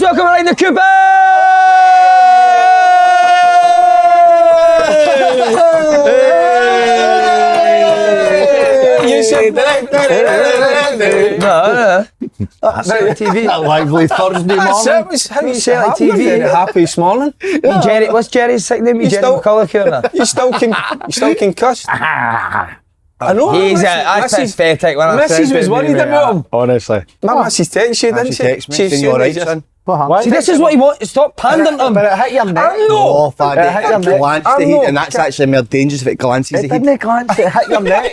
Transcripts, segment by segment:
welcome behind the Cooper! You said Celtic TV. That lively Thursday morning. That was how you say it TV. Happy this morning. Jerry, what's Jerry's sick name? Jerry McCulloch. You still concussed. I know. That's pathetic. Mrs was worried about him. Honestly. My missus texted you, didn't she? Text me, saying you're alright, son. See, this is what he wants. Stop pandering to him. But it hit your neck. I know. Oh, fuck, it hit your neck. And that's actually more dangerous if it glances the heat. It didn't glance, it hit your neck.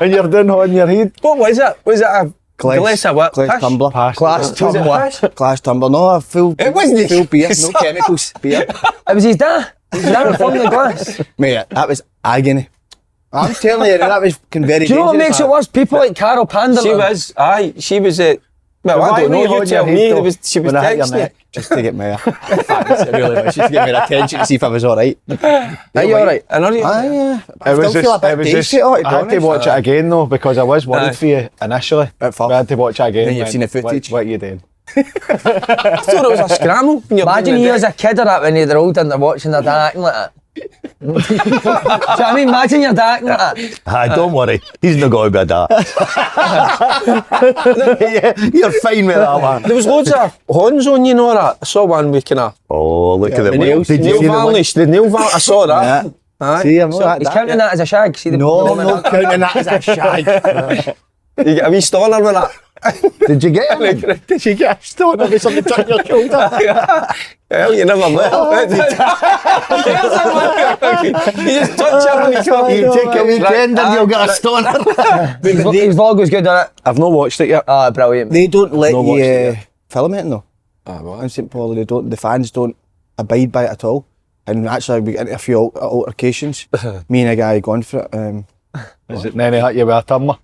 And you're doing on your head. What was it? Was it a glass of what? Glass tumbler. Glass tumbler. Glass tumbler. No, a full It wasn't full beer, no chemicals. Beer. It was his dad. His dad was from the glass. Mate, that was agony. I'm telling you, that was very dangerous. Do you know what makes it worse? People like Carol Pander. She was at... Well, I don't know, you tell me. She was texting. Just to get me just to get me attention to see if I was alright. Are you alright? I know you. I still feel a bit dacey. I had to watch it again though, because I was worried for you initially. But I had to watch it again. Then you've seen the footage. What are you doing? I thought it was a scramble. Imagine you as a kid or that when they're older and they're watching their dad acting like that. Do you know what I mean? Imagine your dad acting like that. Don't worry, he's not going to be a dad. You're fine with that one. There was loads of horns on you, know that. I saw one with kind of... Oh, look at the nails. Nail varnish. The nail varnish. I saw that. Yeah. See, I'm not He's counting that as a shag. See, no, I'm not counting that as a shag. You get a wee stoner with that. Did you get it? Did you get a stoner with something touching your shoulder? Well, you never know. You just touch him and he's got... You take a weekend and you'll get a stoner. His vlog was good on it. I've not watched it yet. Oh, brilliant. They don't let you film it though. In St Paul, the fans don't abide by it at all. And actually we get into a few altercations. Me and a guy going for it. Is it nearly hit you with a tumbler?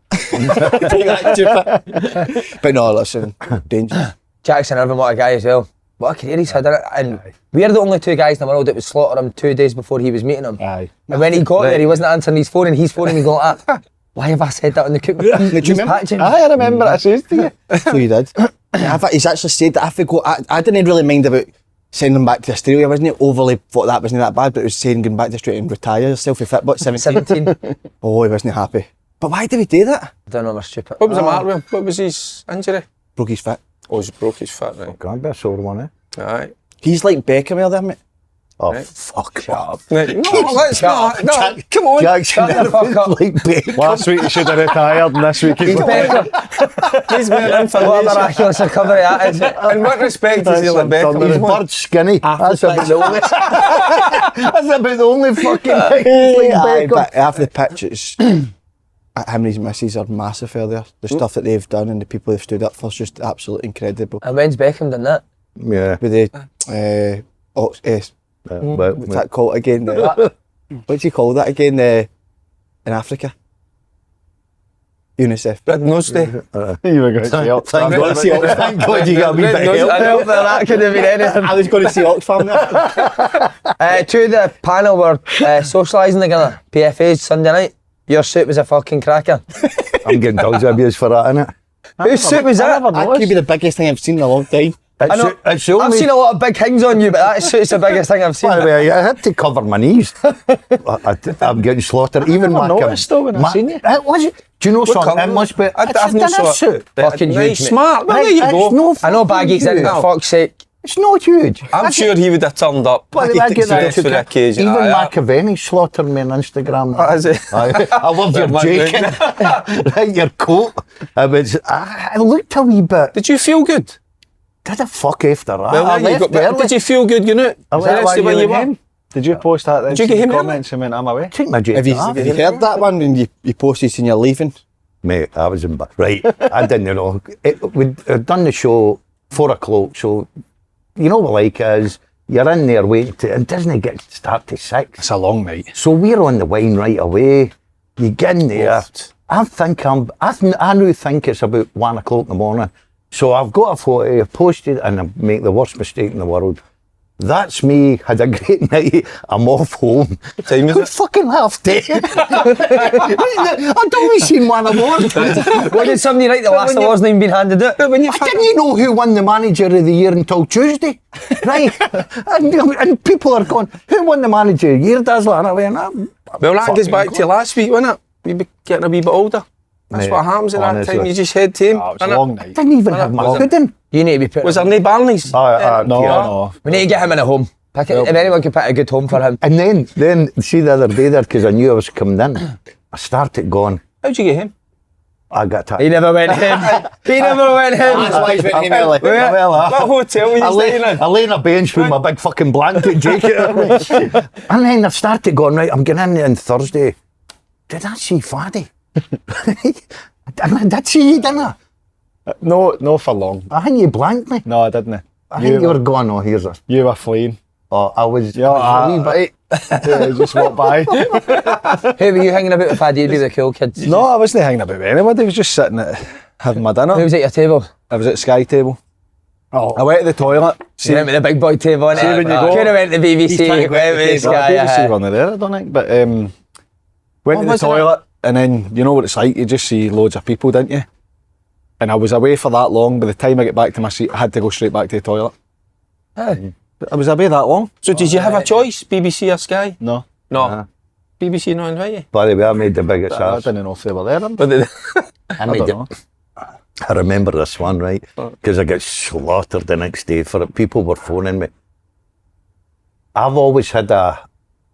But no, listen, dangerous. Jackson Irvine, what a guy as well. What a career he's had in it. And we're the only two guys in the world that would slaughter him 2 days before he was meeting him. Aye. And when he got there, he wasn't answering his phone and he's phoning me going like that. Why have I said that on the cook? Did you remember? I remember it, I says to you. So you did. He's actually said that if we go, I didn't really mind about sending him back to Australia, wasn't it? Overly thought that wasn't that bad, but it was saying going back to Australia and retire yourself with Fitbot 17. Oh, he wasn't happy. But why did we do that? I don't know, we're stupid. What was the matter with him? What was his injury? Broke his foot. Oh, he broke his foot, right? Can't be a sore one, Aye. He's like Beckham out there, mate. Oh, Right. fuck up. No, let's not. No, come on. Jackson Shut the fuck up. like Beckham. Last week he should have retired and this week he's He's been in for What a miraculous recovery that is. In what respect is he like Beckham? He's bird skinny. That's about the only. That's about the only fucking thing. He's like Aye, Beckham. but after the pitch, it's him and his missus are massive out there. The stuff that they've done and the people they've stood up for is just absolutely incredible. And when's Beckham done that? Yeah. With the what's that called again? What do you call that again? In Africa, UNICEF. Red Nose Day. You were going to say Thank God you got a wee bit of help. I know that could have been anything. I was going to say Oxfam there. Two of the panel were socialising together. PFA's Sunday night. Your suit was a fucking cracker. I'm getting dogs abuse for that, innit? Whose suit was that? That could be the biggest thing I've seen in a long time. I know, It's I've only, seen a lot of big things on you, but that suit's the biggest thing I've seen. by the way, I had to cover my knees. I'm getting slaughtered. Even never noticed though when I seen you. Was it? Do you know something? colour? It must be. I've no dinner sort. suit. Fucking Nice, huge, mate. smart. Well, there you go. It's no I know Baggy's in huge. there, fuck's sake. It's not huge. I'm sure he would have turned up. By the way, I get that Dressed for the occasion. Even Aye, McAvenny slaughtered me on Instagram. Is it? I love your jacket. Right, your coat. I looked a wee bit. Did you feel good? Did I fuck after that? Well, I there you left go. early. Did you feel good, you know? I left That's the way you were. Did you post that then? Did you get him in? comments and went, I'm away? Take my jacket Have you off. heard that one when you posted saying you're leaving? Mate, I was in bed. Right, I didn't know. We'd done the show 4 o'clock, so you know what like is, you're in there waiting to, it doesn't get start to 6. It's a long night. So we're on the wine right away. You get in there. I now think it's about 1 o'clock in the morning. So I've got a photo, I've posted, and I make the worst mistake in the world. That's me, had a great night, I'm off home. What time is it? Fucking half day. I'd always seen one award. What did somebody write? The last award's not even been handed out. I didn't know who won the manager of the year until Tuesday, right? and people are going, who won the manager of the year, Dazzler? And I went, well, that goes back to last week, wasn't it? We be getting a wee bit older. That's what happens at that time. You just head to him. It was a long night. I didn't even have my pudding. You need to be put. Was there no Barney's? No. We need to get him in a home. If anyone can pick a good home for him. And then see the other day there, because I knew I was coming in, I started going, How'd you get him? I got He never went him. He never went him. That's why he's went him early. What hotel were you staying in? I lay on a bench with my big fucking blanket jacket on me. And then I started going, right, I'm getting in there on Thursday. Did I see Faddy? And I did see you, didn't I? No, for long. I think you blanked me. No, I didn't. I think you were going, oh, here's a... You were fleeing. Oh, I was... Yeah, I was a wee bit- just walked by. Who were you hanging about with? Faddy? You'd be the cool kids. No, I wasn't hanging about with anybody. I was just sitting at having my dinner. Who was at your table? I was at Sky table. Oh. I went to the toilet. You went with the big boy table on it. See when you go- Could have went to the BBC. He's trying to go Went to the with table. Sky. BBC one there, I don't think. But went to the was it? toilet, and then you know what it's like. You just see loads of people, didn't you? And I was away for that long. By the time I get back to my seat, I had to go straight back to the toilet. Aye. I was away that long. So did you have a choice, BBC or Sky? No. No. BBC not invite you? By the way, I made the biggest I ass. didn't know if they were there. But they- I I made don't it. know. I remember this one, right? Because I got slaughtered the next day for it. People were phoning me. I've always had a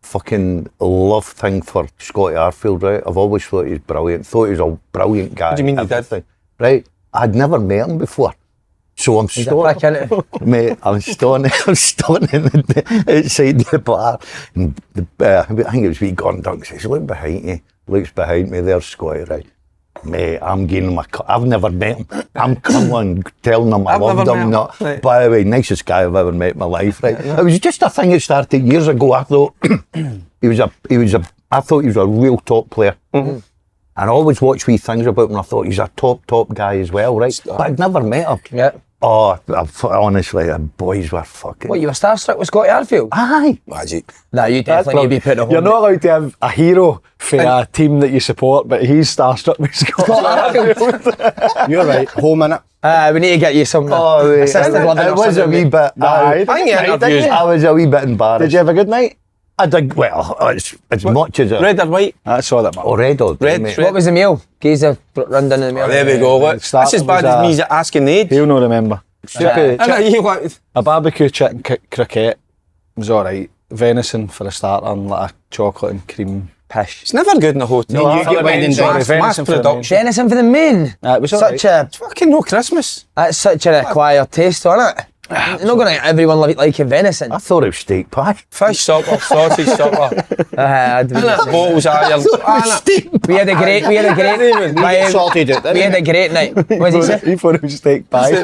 fucking love thing for Scotty Arfield, right? I've always thought he was brilliant. Thought he was a brilliant guy. What do you mean you did? everything. Right? I'd never met him before. So I'm He's a stoning, prick, innit? mate, I'm stoning outside the bar. And I think it was wee Gordon Dunk says, look behind you. Looks behind me, there's Scotty, right? Mate, I'm giving him I've never met him. I'm coming telling him I I've loved never met him. him. Not, Right. by the way, nicest guy I've ever met in my life, right? It was just a thing that started years ago. I thought I thought he was a real top player. And I always watch wee things about him and I thought he's a top guy as well, right? But I'd never met him. Yeah. Oh, honestly, the boys were fucking... What, you were starstruck with Scotty Arfield? Aye. Magic. Nah, you definitely need to be putting a home. You're not allowed to have a hero for a team that you support, but he's starstruck with Scott. You're right. Home in it. We need to get you some assisted living it or was a something. wee bit... Aye, I think you interviewed. I was a wee bit embarrassed. Did you have a good night? I did, well, as much as... Red or white? That's all that matters. Oh, red or Red, mate. red. What was the meal? Geezer run down the meal. Oh, there we go. Look. Start That's as bad was as me asking the age. He'll not remember. A A barbecue chicken cricket was alright. Venison for a starter and like a chocolate and cream pish. It's never good in a hotel. No, you get wedding mass venison for the production. Venison for the main. It was Such a It's fucking no Christmas. that's such an acquired taste, isn't it? You're not going to get everyone liking venison. I thought it was steak pie. Fish supper, sausage supper. I'd And that bottles iron. We had a great Get sorted out, we had a great night. What did he say? He thought it was steak pie.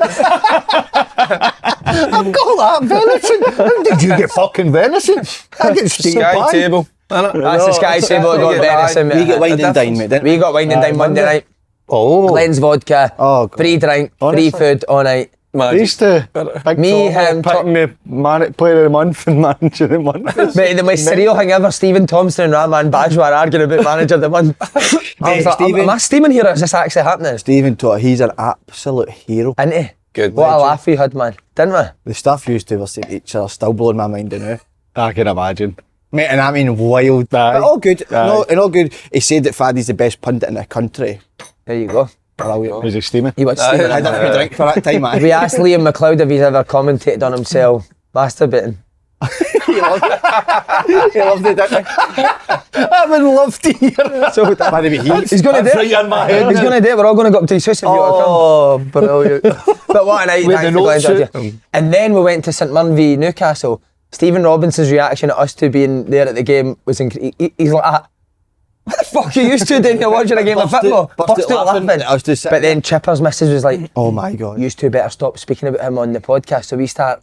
I've got that venison. How did you get fucking venison? I get steak Sky pie. table. That's the Sky table that got venison. We get wine and difference. dine, mate, didn't We got wine and dine Monday night. Oh, Glenn's vodka, Oh, God. free drink, Honestly. free food all night. These two, Big Me, Tom, him, picking the player of the month and manager of the month. Mate, the most surreal thing ever, Stephen Thompson and Rahman Bajwa are arguing about manager of the month. I was like, Stephen. am I steaming here or is this actually happening? Stephen taught he's an absolute hero. Isn't he? Good What a legend. laugh we had, man. Didn't we? The stuff used to were saying to each other still blowing my mind now. I can imagine. Mate, and I mean wild. Aye. But all good. Aye. No, and all good. He said that Faddy's the best pundit in the country. There you go. Brilliant. Was he steaming? He was I steaming. had a few drink for that time, man. We asked Liam McLeod if he's ever commentated on himself masturbating. He loved it, didn't he? I would love to hear that. So By the way, he's going to do That's it. right in my head. He's going to do it. We're all going to go up to his house if you want Oh, brilliant. to come. But what a night. With thanks the to Glenn notes Georgia. And then we went to St Mirren v Newcastle. Stephen Robinson's reaction at us two being there at the game was he's like, what the fuck are you used to doing here watching a game of football? Burst out laughing. I was just But then Chipper's missus was like, oh my God. you two better stop speaking about him on the podcast. So we start,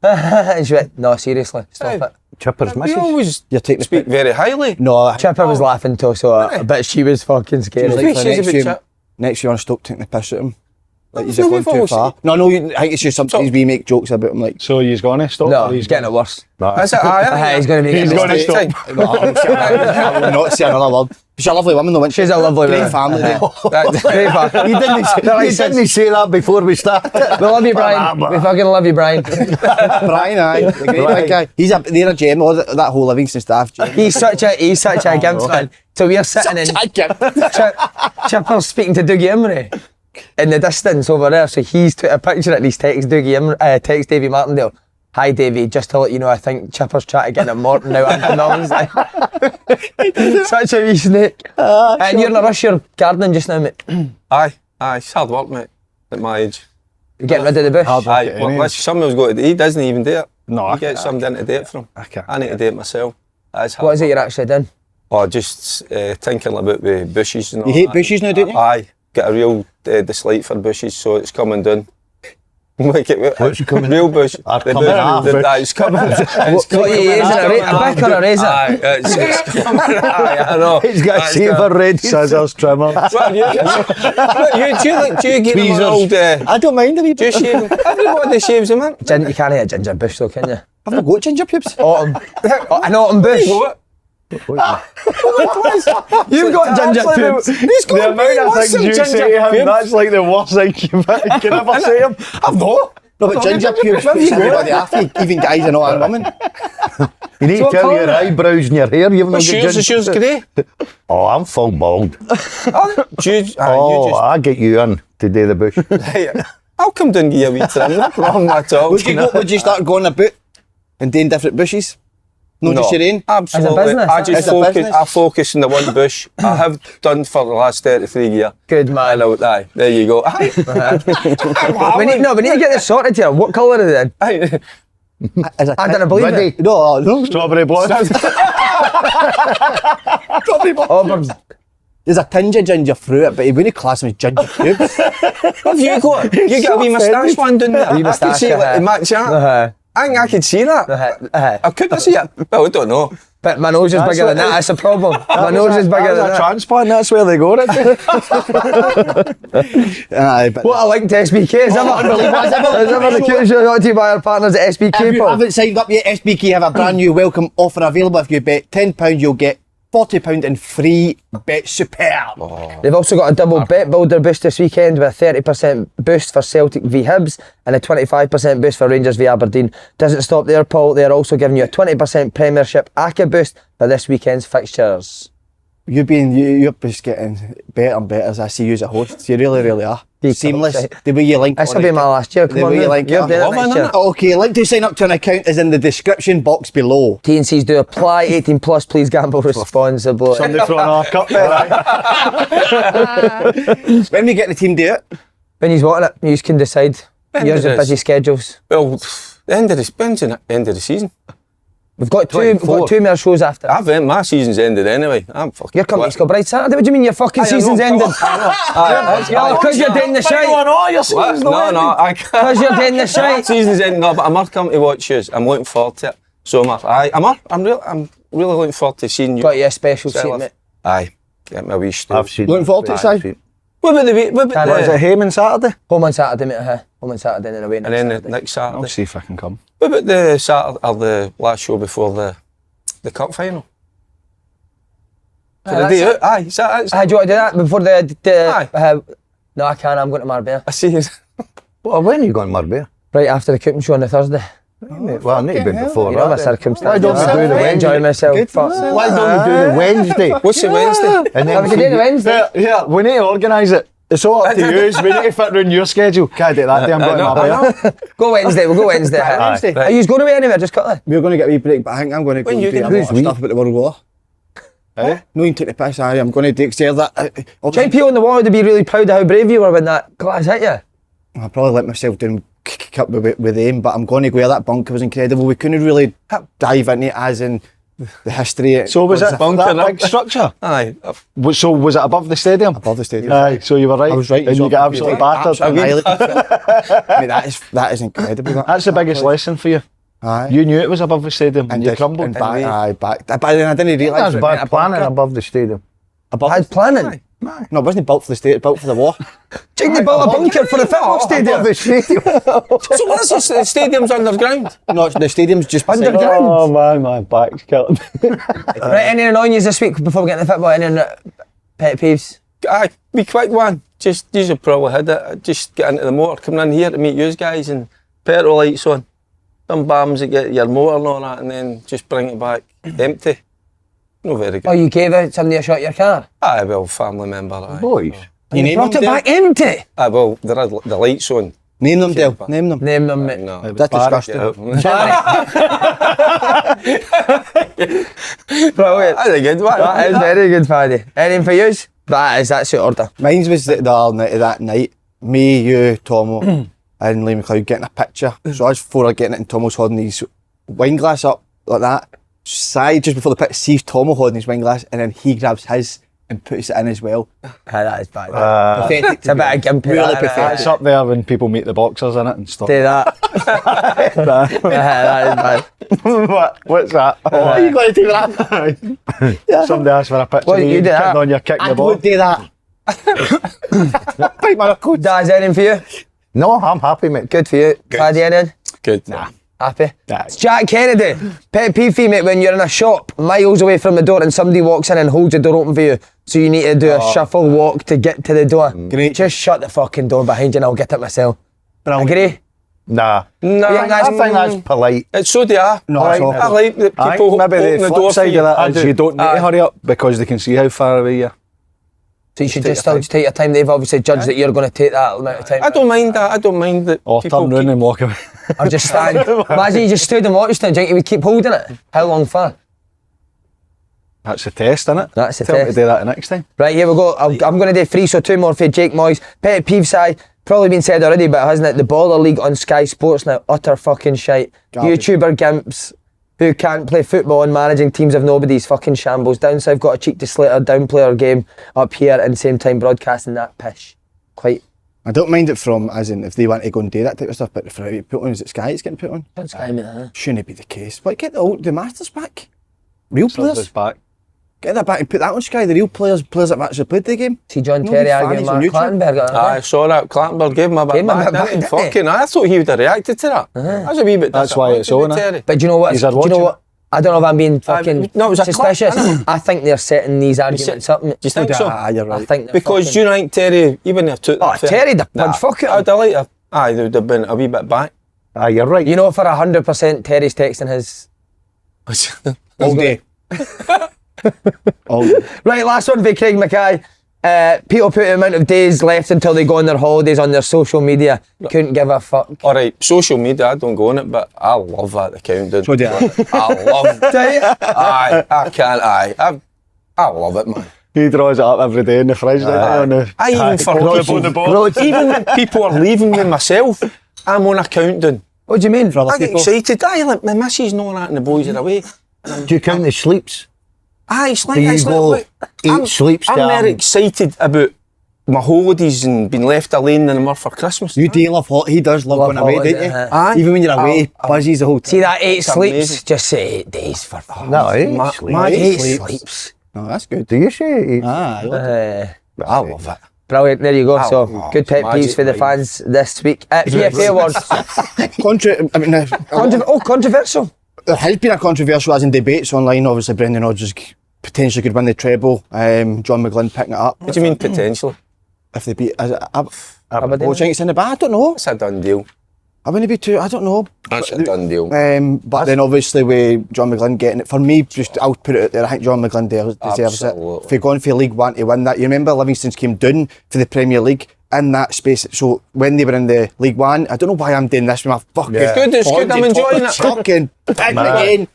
and she went, no, seriously, stop it. Chipper's We message. always You're taking the speak piss. very highly. No, Chipper was laughing too, so but she was fucking scared. like for She's a next bit year, chap. next year I want to stop taking the piss at him. Like, he's gone too far. No, I think it's just something we make jokes about him. Like, So he's going to stop? No, or he's getting it worse. Is it? Aye, He's going to make He's it going to worse. stop. I will not say another word. She's a lovely woman, though. She's a lovely Great woman. family. That's great fun. You didn't say that before we started. We love you, Brian. We fucking love you, Brian. Brian, aye, the great big guy. They're a gem. All that whole Livingston staff. Gem. He's such a Gibbs fan. So we're sitting in Chipper's speaking to Dougie Imrie in the distance over there. So he's took a picture and he's text text Davy Martindale. Hi Davy, just to let you know, I think Chipper's trying to get him Morton now. And I was like, such a wee snake. And you're in a rush, you're gardening just now, mate. Aye, it's hard work, mate, at my age. You're getting rid of the bush. Aye, well, someone's got to do it. He doesn't even do it. No, You get somebody in to do it for him. I need to do it myself. That's hard. What is it you're actually doing? Oh, just thinking about the bushes and all You hate that. bushes now, don't you? Aye, get a real dislike for bushes, so it's coming down. What's coming real bush. Are coming off. It's coming. It's What are you using, a pick or a razor? Aye, it's coming. Aye, I know. He's got a shaver ready. Scissors, trimmer. What, you get him an old... I don't mind a wee do you bit. shave him? Everybody shaves him, man. You can't hit a ginger bush though, can you? I've not got ginger pubes. Autumn. An autumn bush. What? You've got ginger pubes. He's got The amount of what's things you some say to ginger him, pubes? that's like the worst thing you can ever say to him. I've not. No, but ginger pubes puts everybody off you, even guys and all and women. You need to tell your eyebrows and your hair. You've not What's got yours? ginger- Is yours grey? Oh, I'm full bald. Oh, I get you in to do the bush. I'll come down and give you a wee trim. No problem at all. Would you start going about and doing different bushes? No, just your own? Absolutely. business, I just As a focus. business? I focus on the one bush. I have done for the last 33 years. Good man. Aye, there you go. Aye. We need to get this sorted here. What colour is it? Aye. I don't believe it. No. Strawberry blonde. Auburn's. There's a tinge of ginger through it, but he wouldn't class him as ginger pubes. Have you got? You got a wee moustache one down there. Wee I can moustache, see it to match that. I think I could see that. I couldn't see it. Well, I don't know. But my nose is bigger than that. That's a problem. My nose is bigger than That's a that. transplant, that's where they go. Aye, but What a link to SBK. Is ever the cutest show brought to you by our partners at if SBK, you Paul? haven't signed up yet, SBK have a brand new welcome offer available. If you bet £10, you'll get £40 in free Bet Superb. They've also got a double bet builder boost this weekend with a 30% boost for Celtic v Hibs and a 25% boost for Rangers v Aberdeen. Doesn't stop there, Paul. They're also giving you a 20% Premiership Acca boost for this weekend's fixtures. You're just getting better and better as I see you as a host. You really, really are. Seamless. The way you link. This will be my last year. Come The on, way you man. link You're it. doing it Loving, next year. innit? Okay, link to sign up to an account is in the description box below. T&Cs do apply. 18 plus. Please gamble responsibly. Somebody throwing our cup there. When we get the team do it, When he's wanting it, you can decide. When Yours it are is. busy schedules. Well, the end of the season. We've got two more shows after. My season's ended anyway. I'm fucking. Your company's got Bride Saturday. What do you mean your fucking season's ended? Because you're doing the shite. What? No, I can't. Because you're doing the My shite. season's ending. No, but I must come to watch you. I'm looking forward to it. So am I. I'm really looking forward to seeing you. Got you a special seat, Self. mate. Aye. Get me a wee stool. I've seen looking forward to it, Si. What about the week? What about What Is it Heyman Saturday? Home on Saturday, mate. Home on Saturday and then away and then the next next I'll Saturday? see if I can come. What about the Saturday or the last show before the cup final? For the day out? Aye, is that it? do you want to do that before Aye. no, I can't. I'm going to Marbella. I see. Well, when are you going to Marbella? Right after the cooking show on the Thursday. Well, I need to be before You know my that. circumstances. Why don't we do the I enjoy Wednesday? myself. Fuck. Why don't we do the Wednesday? What's the Wednesday? And Have we then can do the Wednesday. Yeah, we need to organise it. It's all up to you. We need to fit around your schedule. Can't do that day. I'm going to Marbella. Go Wednesday. We'll go Wednesday. Wednesday. Are you going away anywhere? Just cut We're going to get a wee break, but I think I'm going to go When and you do a get lot who's of stuff about the World War. Eh? No, you take the piss. I'm going to exert that. Giant people on the wall to be really proud of how brave you were when that glass hit you. I'll probably let myself down up with them, but I'm going to go where that bunker was incredible. We couldn't really dive into it as in the history. So was it bunker that up? big structure? Aye. So was it above the stadium? above the stadium? Aye, so you were right. I was right. And you got absolutely battered. Mate, that is incredible. That's the biggest lesson for you. Aye. You knew it was above the stadium and you just- crumbled. and back, aye, back. But then I didn't realise That's bad planning above the stadium. Had planning. No, it wasn't built for the stadium, built for the war. They built a bunker for the football stadium. So what's this? The stadium's underground? No, the stadium's just Underground. Oh man, my back's killing me. Right, any annoying you this week before we get into football? Any pet peeves? Aye, be quick one. Just, you've probably had it. Just get into the motor, coming in here to meet you guys and petrol lights on. Some bams that get your motor and all that, and then just bring it back empty. No very good. Oh, you gave it somebody a shot your car? Aye, well, family member, aye. Boys. You brought it back empty? Aye, well, there are the lights on. Name them, Dale. Name them. Name them, mate. No. That's disgusting. Brilliant. That's a good one. That is very good, Paddy. Anything for you? That's the order. Mine was the other night of that night. Me, you, Tomo, and Liam McLeod getting a picture. So as four are getting it, and Tomo's holding his wine glass up like that. Side just before the picture, sees Tomo holding his wine glass, and then he grabs his and puts it in as well. That is bad. Pathetic. It's a bit of gimpy. Really that, pathetic. It's up there when people meet the boxers in it and stuff. Do that. That is bad. What's that? Oh, you got to do that? Somebody asked for a picture Well, of you you did that. kicking on your kicking I the ball. would do that. Bite my knuckles. That's anything for you? No, I'm happy, mate. Good for you. Paddy, anything? Good. Nah. Happy? Nah. It's Jack Kennedy. Pet peeve for you, mate, when you're in a shop miles away from the door and somebody walks in and holds the door open for you, so you need to do a shuffle walk to get to the door. Great. Just shut the fucking door behind you and I'll get it myself. Agree? Nah. No, I think that's polite. It's so they are. No, it's I awful. like that Aye, people maybe open the the door flip for side you. of that I is do. you don't need to hurry up because they can see how far away you are. So you should just still take your time. They've obviously judged that you're going to take that amount of time. I don't mind that. I don't mind that Or people turn round keep... and walk away. Or just stand. Imagine you just stood and watched it. Do you think you would keep holding it? How long for? That's the test, isn't it? That's the Tell me test. to do that the next time. Right, here we go. I'm going to do 3, so 2 more for Jake Moyes. Pet peeve side, probably been said already, but hasn't it? The Baller League on Sky Sports now, utter fucking shite. Garbage. YouTuber gimps who can't play football and managing teams of nobody's fucking shambles. Down south got a cheek to slate or downplay our game up here and same time broadcasting that pish. Quite. I don't mind it from, as in, if they want to go and do that type of stuff, but if it put on, is it Sky it's getting put on? Don't Sky me that. Shouldn't be the case. But get the Masters back. Real Subs players. back. Get that back and put that on Sky. The real players that have actually played the game. See John No, Terry these arguing fannies on Mark YouTube. Clattenburg. I saw that. Clattenburg gave him a bit Gave him a back, bit back, didn't he? didn't he? Fucking, I thought he would have reacted to that. That's a wee bit That's why it's disappointing on, with eh? Terry. But do you know what? He's Do had you know watching. what? I don't know if I'm being fucking no, it was a suspicious. clap, innit? I think they're setting these arguments up. Do you think so? Ah, you're right. I think they're Because fucking... you think Terry, even if took Oh, that fair- Terry, the punch, fuck it. I'd have liked to, aye, they would have been a wee bit back. Ah, you're right. You know, for 100%, Terry's texting his... All day. All day. Right, last one for Craig Mackay. People put the amount of days left until they go on their holidays on their social media. Couldn't give a fuck. Alright, social media, I don't go on it, but I love that, the countdown. So do I. I love it. Aye, I can't, aye. I love it, man. He draws it up every day in the fridge. doesn't he, on the- I even for people, even when people are leaving me myself, I'm on a countdown. What do you mean? other I get people. excited. Aye, like my missus and all that and the boys are away. Do you count the sleeps? Aye, it's like, Do you it's go like, look, 8 sleeps I'm down? very excited about my holidays and being left alone in the mud for Christmas. You do love he does love going away, holidays, don't you? Aye. Even when you're away, buzzies the whole time. See that 8 It's sleeps? amazing. Just say 8 days for fuck. No, 8 Ma- sleeps. ma- 8 sleeps. sleeps. No, that's good. Do you say 8? Ah, I love it. I love it. Brilliant, there you go. Oh, So, oh, good pet it's peeves for the magic, fans this week. PFA Awards. Controversial. There has been a controversial, as in debates online. Obviously, Brendan Rodgers potentially could win the treble. John McGlynn picking it up. What do you mean potentially? If they beat, is it Aberdeen. Oh, do you think it's in the bag? I don't know. It's a done deal. I wouldn't be too. I don't know. That's a done deal. But then obviously with John McGlynn getting it, for me, just I'll put it out there, I think John McGlynn deserves it. Absolutely. If you're going for League One to win that, you remember Livingston's came down for the Premier League in that space. So when they were in the League One, I don't know why I'm doing this with my fucking... It's good, I'm enjoying it. Fucking pig again.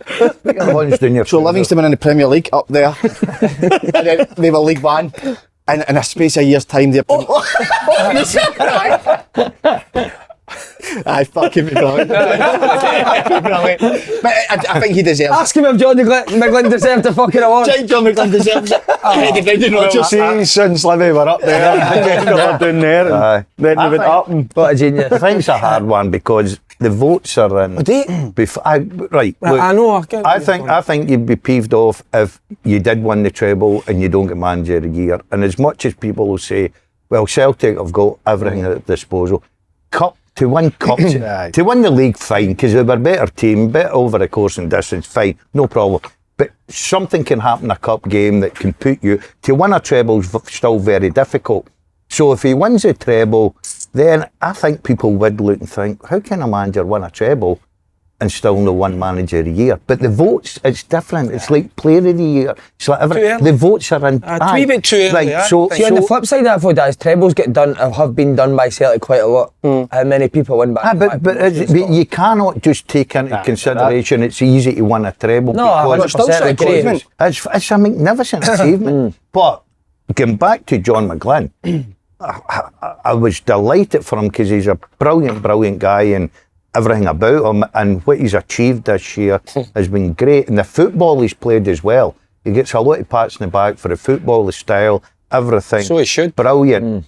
Lunge down your So Livingston were in the Premier League up there. And then they were League One. And in a space of a year's time, they're... Aye, fucking brilliant. Brilliant. But I think he deserves it. Ask him if John McGlynn deserved the fucking award. John McGlynn deserves it. Brendan Rodgers. See, since Livy were up there, they got down there, and Aye. then they went up and... What a genius. I think it's a hard one because the votes are in. Right. Look, I know. I think you'd be peeved off if you did win the treble and you don't get manager of the year. And as much as people will say, well, Celtic have got everything at their disposal. To win cups, to win the league, fine, because they were a better team, better over the course and distance, fine, no problem. But something can happen in a cup game that can put you, to win a treble is still very difficult. So if he wins the treble, then I think people would look and think, how can a manager win a treble and still no one manager of the year? But the votes, it's different. It's like player of the year. It's like the votes are in. A wee bit too early. Right, See, on the flip side of that, as trebles have been done by Celtic quite a lot. How many people win back? But you cannot just take into consideration it's easy to win a treble. No, I agree. It's a magnificent achievement. But going back to John McGlynn, I was delighted for him because he's a brilliant guy and everything about him, and what he's achieved this year has been great. And the football he's played as well. He gets a lot of pats in the back for the football, the style, everything. So he should. Brilliant.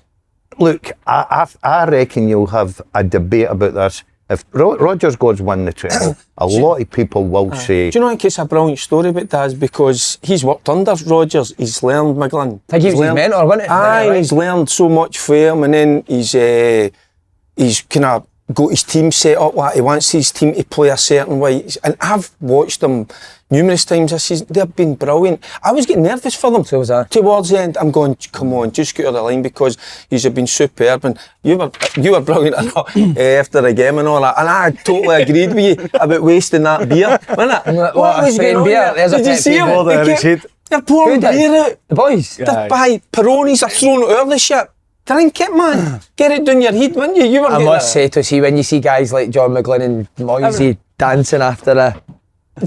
Look, I reckon you'll have a debate about this. If Rodgers God's won the treble, a lot of people will say... Do you know, I think it's a brilliant story about Daz, because he's worked under Rodgers, he's learned McGlynn. I think he was his mentor, wasn't he? Aye, he's learned so much from him, and then he's kind of got his team set up like he wants his team to play a certain way. And I've watched them numerous times this season. They've been brilliant. I was getting nervous for them. So was I. Towards the end, I'm going, come on, just get out of the line, because he's been superb. And you were brilliant after the game and all that. And I totally agreed with you about wasting that beer, wasn't it? What was going on beer? There's Did you see him? They're pouring beer out. The boys? They're by Peronis, they're throwing it out of the ship. Drink it, man. Get it down your head, wouldn't you? I must say, to see when you see guys like John McGlynn and Moisey dancing after a... Oh,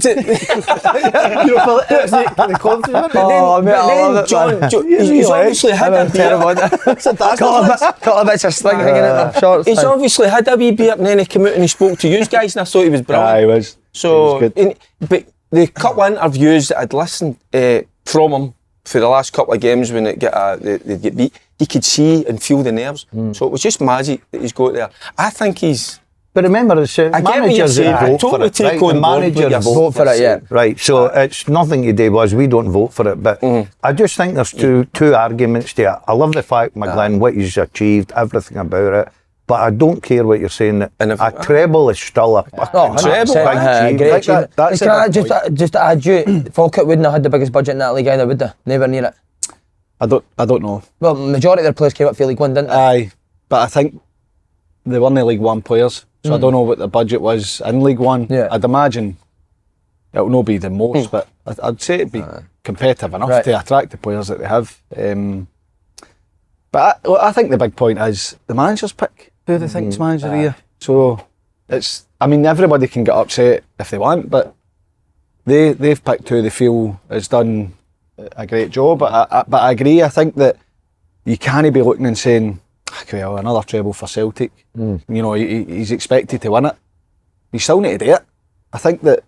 mate, I love it, John, he's obviously had a beer. Got a bit of sling hanging out of shorts. He's obviously had a wee beer, and then he came out and he spoke to you guys, and I thought he was brilliant. He was. So, he was good. But the couple of interviews that I'd listened from him for the last couple of games when it they get beat, you could see and feel the nerves. So it was just magic that he's got there. I think he's... But remember, it's managers that vote for it, right? The managers vote for it, yeah. Right, so it's nothing to do with us, we don't vote for it, but I just think there's two arguments there. I love the fact McGlynn, what he's achieved, everything about it, but I don't care what you're saying, that a treble is still a treble. Great achievement. Can I just add you, Falkirk wouldn't have had the biggest budget in that league either, would they? Never near it. I don't know. Well, majority of their players came up for League One, didn't they? Aye, but I think they weren't League One players, so I don't know what the budget was in League One. Yeah. I'd imagine it'll not be the most, but I'd say it'd be competitive enough to attract the players that they have. But I think the big point is the managers pick who they think's manager of the year. So it's, I mean, everybody can get upset if they want, but they've picked who they feel has done a great job. But I agree. I think that you can't be looking and saying, well, another treble for Celtic. You know, he's expected to win it. You still need to do it. I think that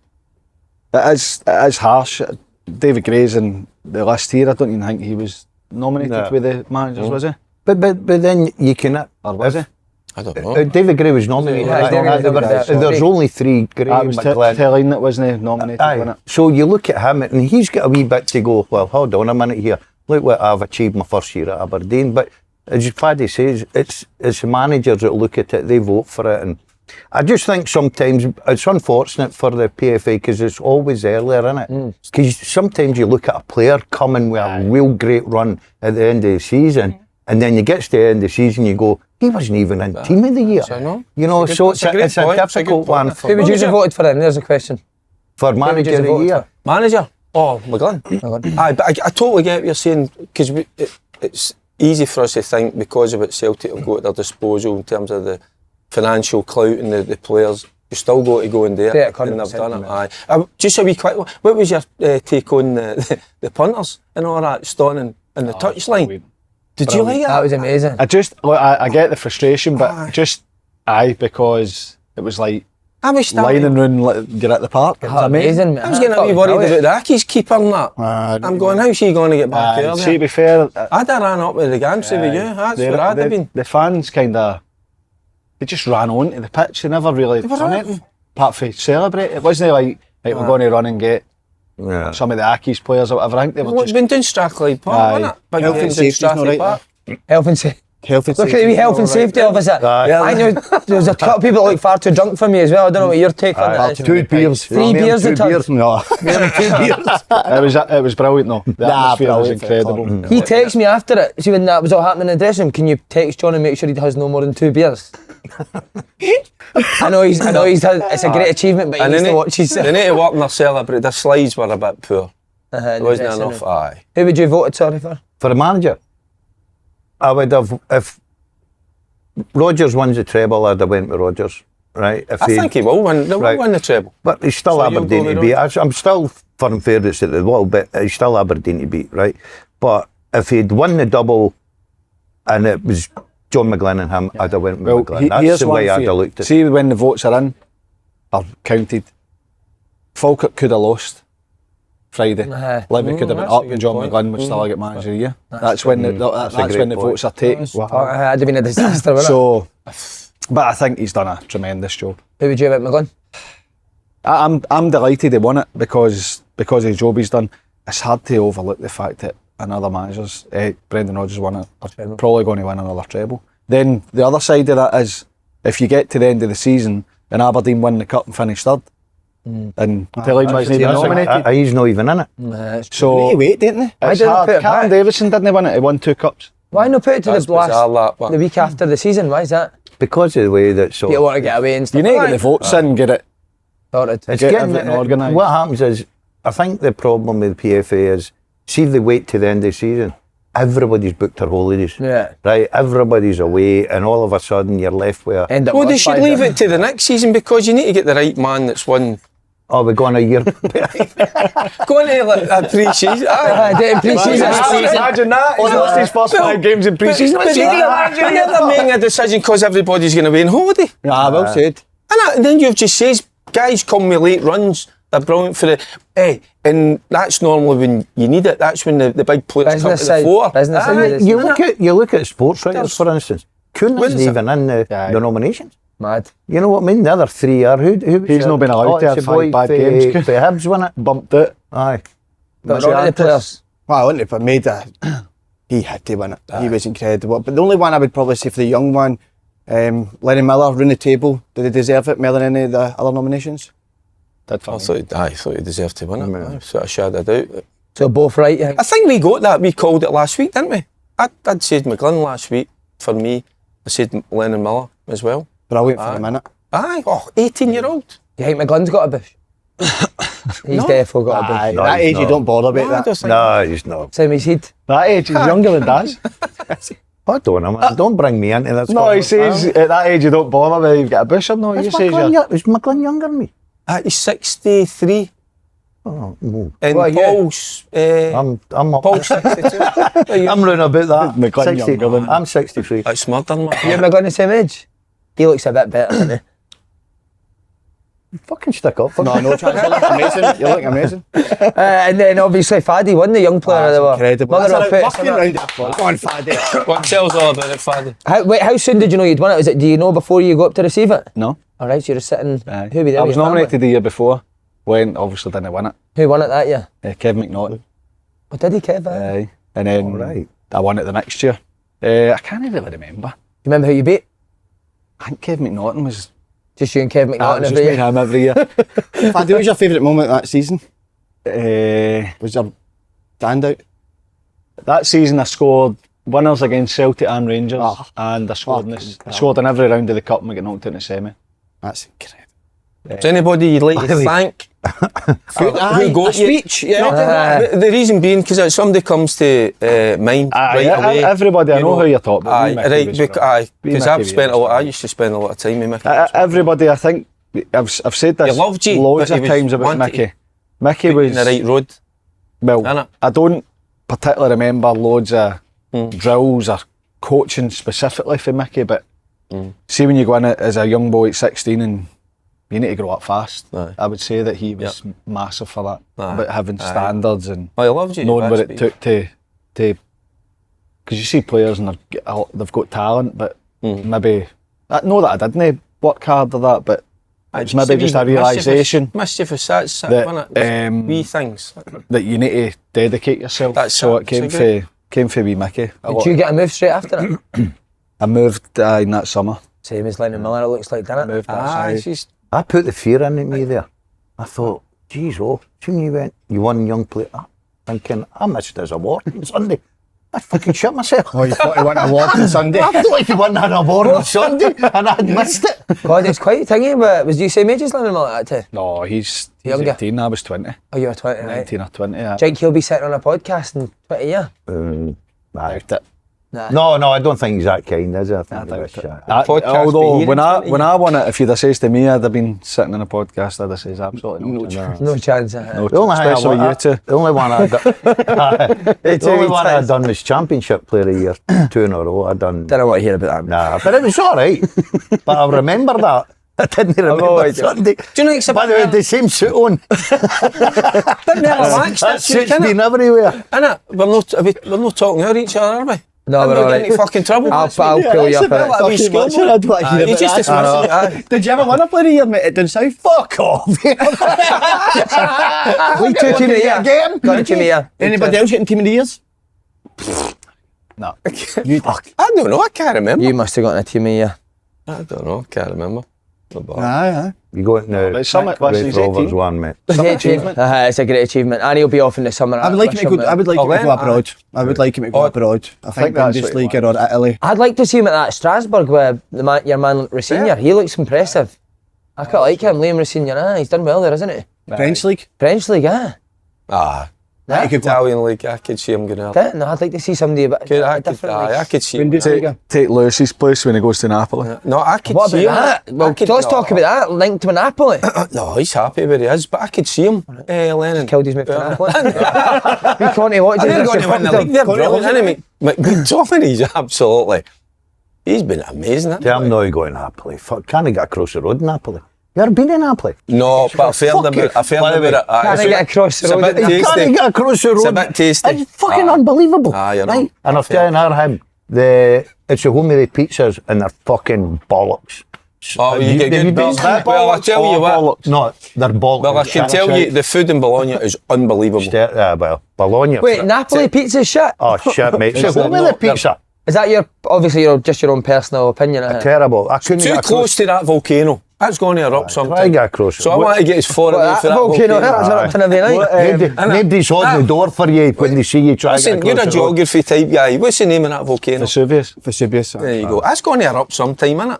it is harsh. David Gray's in the list here. I don't even think he was nominated with the managers, was he? But then you can... Or was he? I don't know. David Gray was nominated. There's only three. Gray, I was telling that wasn't nominated. Wasn't it? So you look at him and he's got a wee bit to go, well, hold on a minute here. Look what I've achieved my first year at Aberdeen. But as Paddy says, it's the managers that look at it, they vote for it. And I just think sometimes it's unfortunate for the PFA because it's always earlier, isn't it? Because sometimes you look at a player coming with a real great run at the end of the season, and then you get to the end of the season, you go, he wasn't even in team of the year. You know, so it's a difficult one. Who would you have voted for him? There's a question. For manager of the year? Manager? Oh, McGlynn. Aye, but I totally get what you're saying, because it's easy for us to think because of what Celtic have got at their disposal in terms of the financial clout and the players, you still got to go in there, and they've done it. Aye. Just a wee quick, what was your take on the punters and all that, standing in the touchline? Did you like that? That was amazing. I get the frustration, but because it was like lining round like you're at the park. It was amazing. I was getting a wee worried about the Acca's keeper and that. I'm going, how's she going to get back earlier? To be fair, I'd have ran up with the gantry with you. That's where I'd have been. The fans kind of they just ran onto the pitch. They never really done anything apart from celebrate. It wasn't like, right, we're going to run and get some of the Acca's players or whatever. I think they were just... been doing Strathclyde Park, wasn't it? Health and safety's not right there. Health and safety. Look at the health and safety officer. I know there's a couple of people that look far too drunk for me as well. I don't know what your take on that is. 2 beers. 3 beers a ton. No. It was brilliant though. The atmosphere was incredible. He texted me after it. See when that was all happening in the dressing room. Can you text John and make sure he has no more than 2 beers? I know he's it's a great achievement, but he needs to watch his. They need to work on their celebrate. Their slides were a bit poor. There wasn't enough. Aye. Who would you vote for? For a manager, I would have, if Rodgers wins the treble, I'd have went with Rodgers, right? If I think he will win. They will win the treble. But he's still So Aberdeen you'll to go beat. with I'm still firm favourites at the little bit. He's still Aberdeen to beat, right? But if he'd won the double and it was John McGlynn and him, I'd have went with McGlynn. That's the way I'd have looked at it. See, when the votes are in, or counted, Falkirk could have lost Friday. Levy could have been up and John McGlynn would still have got manager of the year. That's when the votes are taken. That'd have been a disaster, wouldn't it? So, but I think he's done a tremendous job. Who would you have at McGlynn? I'm delighted he won it because of the job he's done. It's hard to overlook the fact that another managers, Brendan Rodgers won it, are probably going to win another treble. Then the other side of that is, if you get to the end of the season and Aberdeen win the cup and finish third, and Tillage wasn't even nominated. He's not even in it. So They wait, didn't they? it's hard. Callum Davison didn't win it. He won 2 cups. Why not put it to That's the week after the season? Why is that? Because of the way that sort People want to get away and stuff. You need to get the votes in and get it. Sorted. It's Get getting everything organised. What happens is, I think the problem with PFA is, see if they wait to the end of the season, everybody's booked their holidays. Yeah. Right? Everybody's away, and all of a sudden you're left with End up Well, they worse should by leave then. it to the next season because you need to get the right man that's won. oh, we're going a year. Going to like a pre-season. In pre-season. Imagine that. He's lost his first 5 games in pre-season. But they're making a decision because everybody's going to be on holiday. Well said. And then you've just said, guys come with late runs. They're brilliant for it. And that's normally when you need it. That's when the big players come to the fore. Business side. You look at sports writers, for instance. Kuhn isn't even in the nominations. Mad. You know what I mean? The other 3 are who He's not been allowed to have 5 bad games. The Hibs win it. Bumped it. Aye. But not the players. Well, I wouldn't have made that. He had to win it. He was incredible. But the only one I would probably say for the young one, Lenny Miller, round the table, did he deserve it more than any of the other nominations? Did for I me. thought he deserved to win it. Aye, so I shared it out. So both right. I think we got that. We called it last week, didn't we? I'd said McGlynn last week. For me, I said Lennon Miller as well. Brilliant for a minute. Aye, 18-year-old. You think McGlynn's got a bush? He's definitely got a bush. Aye, that age you don't bother about that. No, he's not. Same as he'd. That age, he's younger than Daz. I don't know, man. Don't bring me into this. No, he says at that age you don't bother whether you've got a bush or not. Is He says McGlynn younger than me? He's 63. Oh, no. And What are you? Paul's... I'm up. Paul's 62. I'm running about that. McGlynn younger than- I'm 63. That's murder, man. You and McGlynn the same age? He looks a bit better, doesn't he? Fucking stick up for No, no chance. You look amazing. You look amazing. And then obviously Faddy won the young player of the world. Incredible. Mother of That's peace. a round of applause. Go on, Faddy. What tells all about it, Faddy? How soon did you know you'd won it? Do you know before you go up to receive it? No. Alright, so you're sitting. Aye. Who were there? I with was your family? nominated the year before. When obviously didn't win it. Who won it that year? Kevin McNaughton. What did he, Kev? Aye. And then Alright. I won it the next year. I can't really remember. You remember who you beat? I think Kevin McNaughton was. Just you and Kev It McNaughton was every just me and year. him every year. Faddy, what was your favourite moment that season? uh, Was your standout? that season I scored winners against Celtic and Rangers, and I scored fucking I scored in every round of the cup and we got knocked out in the semi. That's incredible. Is anybody you'd like to thank? Who got you? speech, yeah. The reason being, because somebody comes to mind right away. Everybody, I you know who you're talking about. Aye, Mickey right, was because brilliant. I've Mickey spent a was lot. I used to spend a lot of time with Mickey. Everybody, I think, I've said this He loved you, loads but of he was times about wanting Mickey. to Mickey in was the right road. well. Innit? I don't particularly remember loads of drills or coaching specifically for Mickey, but see when you go in it as a young boy at 16 and you need to grow up fast. Aye. I would say that he was massive for that, Aye. about having Aye. standards and Well, he loved you. knowing what that's it took to because you see players and they've got talent, but maybe know that I didn't work hard or that, but it's maybe just a realisation mischievous, that's it, that, wasn't it? Wee things. that you need to dedicate yourself. That's so it. it came for wee Mickey. Did you get a move straight after it? I moved in that summer. Same as Lennon Miller, it looks like, didn't it? Moved that side. I put the fear in me there. I thought, geez, soon you won young player. Thinking, I missed his award on Sunday. I fucking shit myself. Oh, you thought he won an award on Sunday? I thought he won an award on Sunday and I had missed it. God, it's quite thingy, but was you same age as Lennon Miller at that time? No, he's Younger? 18, I was 20. Oh, you were 20, right? 19 or 20, yeah. Do you think he'll be sitting on a podcast in 20 years? Doubt it. Nah. No, I don't think he's that kind, is he? I think doubt he's it. shit. Although when I won it, if you'd have said to me I'd have been sitting on a podcast, I'd have said absolutely no chance. No chance. No The only, chance, especially you two. the only one I done was Championship Player of the Year 2 in a row. I done. Don't want to hear about that. Nah, but it was all right. But I remember that. I didn't remember Sunday. Do you know it's By the way, the same suit on. That suit's been everywhere. Innit? We're not talking over each other, are we? No, I'm we're not all getting right. into fucking trouble. I'll pull you up. Like a wee schoolboy. You just dismiss it. Did you ever win a player of the year, mate, down south? Fuck off. We two team of the year. Again? Got a team of the year. Anybody else getting team of the years? No. I don't know, I can't remember. You must have gotten a team of the year. I don't know, I can't remember. Aye. You go in the But it's something, Great Rovers one, mate. Great achievement. It's a great achievement. And he'll be off in the summer. I would like him to go. I would like him to go then, abroad. I would like him to go abroad. I think that's what he Bundesliga or Italy. I'd like to see him at that Strasbourg with your man Rossignol. He looks impressive. I quite like him, Liam Rossignol. He's done well there, hasn't he? French league. French league, He could go. Italian league, I could see him going out. No, I'd like to see somebody a bit different. I could see him. Take Lewis's place when he goes to Napoli. No, I could What see about him. that? Well, let's talk about that. Linked to Napoli. No, he's happy where he is, but I could see him. Lennon. Killed his mate for Napoli. We can't watch They're going to win the league. They're brilliant, Conte, isn't he? McTominay's absolutely. He's been amazing. I'm not going to Napoli. Fuck, can't I get across the road in Napoli? You ever been in Napoli? No, but I've heard about it. Can't I get across the road? It's a bit You tasty. can't get across the road. It's a bit tasty. It's fucking unbelievable. You know. Right? And I've telling him, it's the home of the pizzas and they're fucking bollocks. Oh, you get good pizza. Well, I tell you what. No, they're bollocks. Well, I can tell you, the food in Bologna is unbelievable. Well, Bologna. Wait, Napoli pizza shit? Oh shit, mate. It's the home of the pizza. Is that obviously just your own personal opinion? Terrible. I couldn't Too get close to that volcano. That's going to erupt Try to sometime. get across it. So I want to get his foreign Well, for that that volcano, volcano. that's erupting every night. Nobody's holding the door for you when they see you try to get Listen, you're across a the road. geography type guy. What's the name of that volcano? Vesuvius. Vesuvius. There you go. That's going to erupt sometime, innit?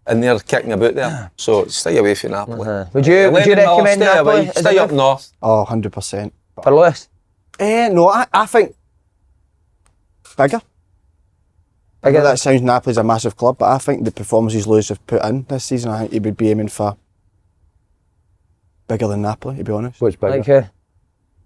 And they're kicking about there. So stay away from Napoli. Would you recommend stay Napoli? away. Stay up north. Oh, 100%. For Lewis? No, I think bigger. I get that sounds Napoli's a massive club, but I think the performances Lewis have put in this season, I think he would be aiming for bigger than Napoli, to be honest. What's bigger?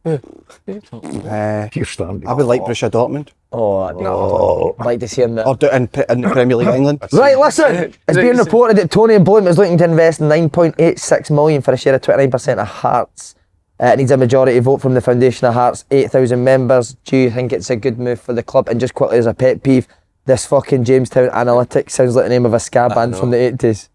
Like You're standing. I would like Borussia Dortmund. I'd like to see him there. Or in the Premier League England. Right, listen. It's being reported that Tony Bloom is looking to invest 9.86 million for a share of 29% of Hearts. It needs a majority vote from the foundation of Hearts, 8,000 members. Do you think it's a good move for the club? And just quickly as a pet peeve, this fucking Jamestown Analytics sounds like the name of a ska band from the 80s.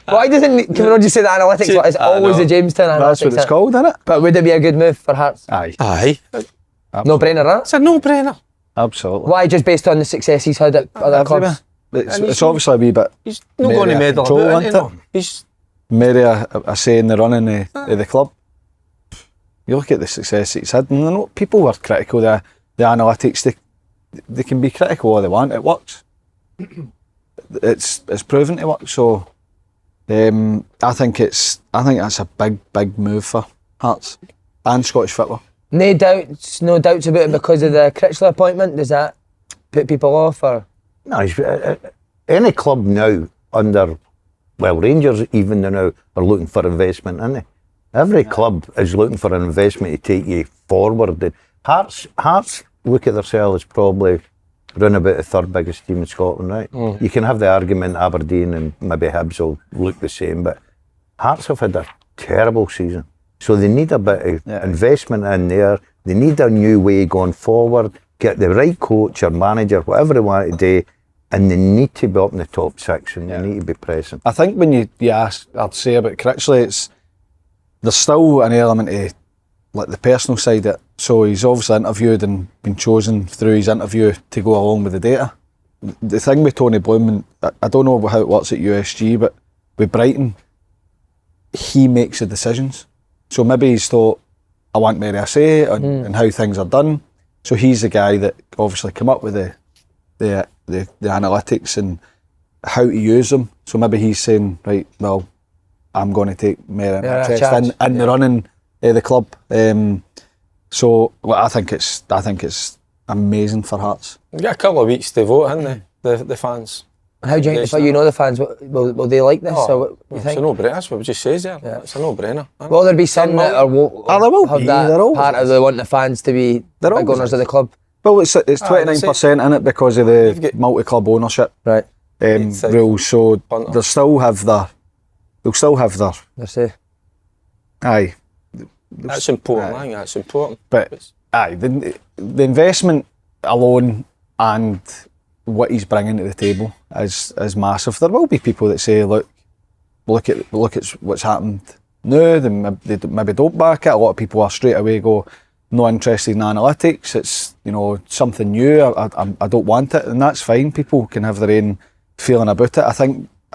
Why doesn't, can we not just say the Analytics? It's always the Jamestown Analytics. That's what it's called, isn't it? But would it be a good move for Hearts? Aye. No brainer, right? It's a no-brainer. Absolutely. Why, just based on the success he's had at other clubs? It's obviously a wee bit. He's not going to medal about it, no. He's Maybe a say in the running of the club. You look at the success he's had, and I know people were critical of the analytics. They can be critical all they want. It works. It's proven to work. So I think that's a big move for Hearts and Scottish football. No doubts about it because of the Critchley appointment. Does that put people off or? No, any club now Rangers even now are looking for investment, aren't they? Every club is looking for an investment to take you forward. Hearts look at themselves as probably round about the third biggest team in Scotland, right? You can have the argument Aberdeen and maybe Hibs will look the same, but Hearts have had a terrible season. So they need a bit of investment in there. They need a new way going forward. Get the right coach or manager, whatever they want to do, and they need to be up in the top 6 and they need to be present. I think when you ask, I'd say about Critchley, there's still an element of like the personal side of it. So he's obviously interviewed and been chosen through his interview to go along with the data. The thing with Tony Bloom, and I don't know how it works at USG, but with Brighton, he makes the decisions. So maybe he's thought, I want more of a say on how things are done. So he's the guy that obviously come up with the analytics and how to use them. So maybe he's saying, right, well, I'm going to take more interest in the running of the club. So well, I think it's amazing for Hearts. You got a couple of weeks to vote, haven't they? The fans. And how do you think, the fans, will they like this? Or what you think? It's a no-brainer, that's what it just says there. It's a no-brainer. Will there be some that there will have be. that part of they want the fans to be big owners of the club? Well, it's 29% in it because of the multi-club ownership rules. So they'll still have their say. Aye. That's important, I think that's important. But aye, the investment alone and what he's bringing to the table is massive. There will be people that say, look at what's happened now. They maybe don't back it. A lot of people are straight away go, no interested in analytics. It's something new. I don't want it, and that's fine. People can have their own feeling about it. I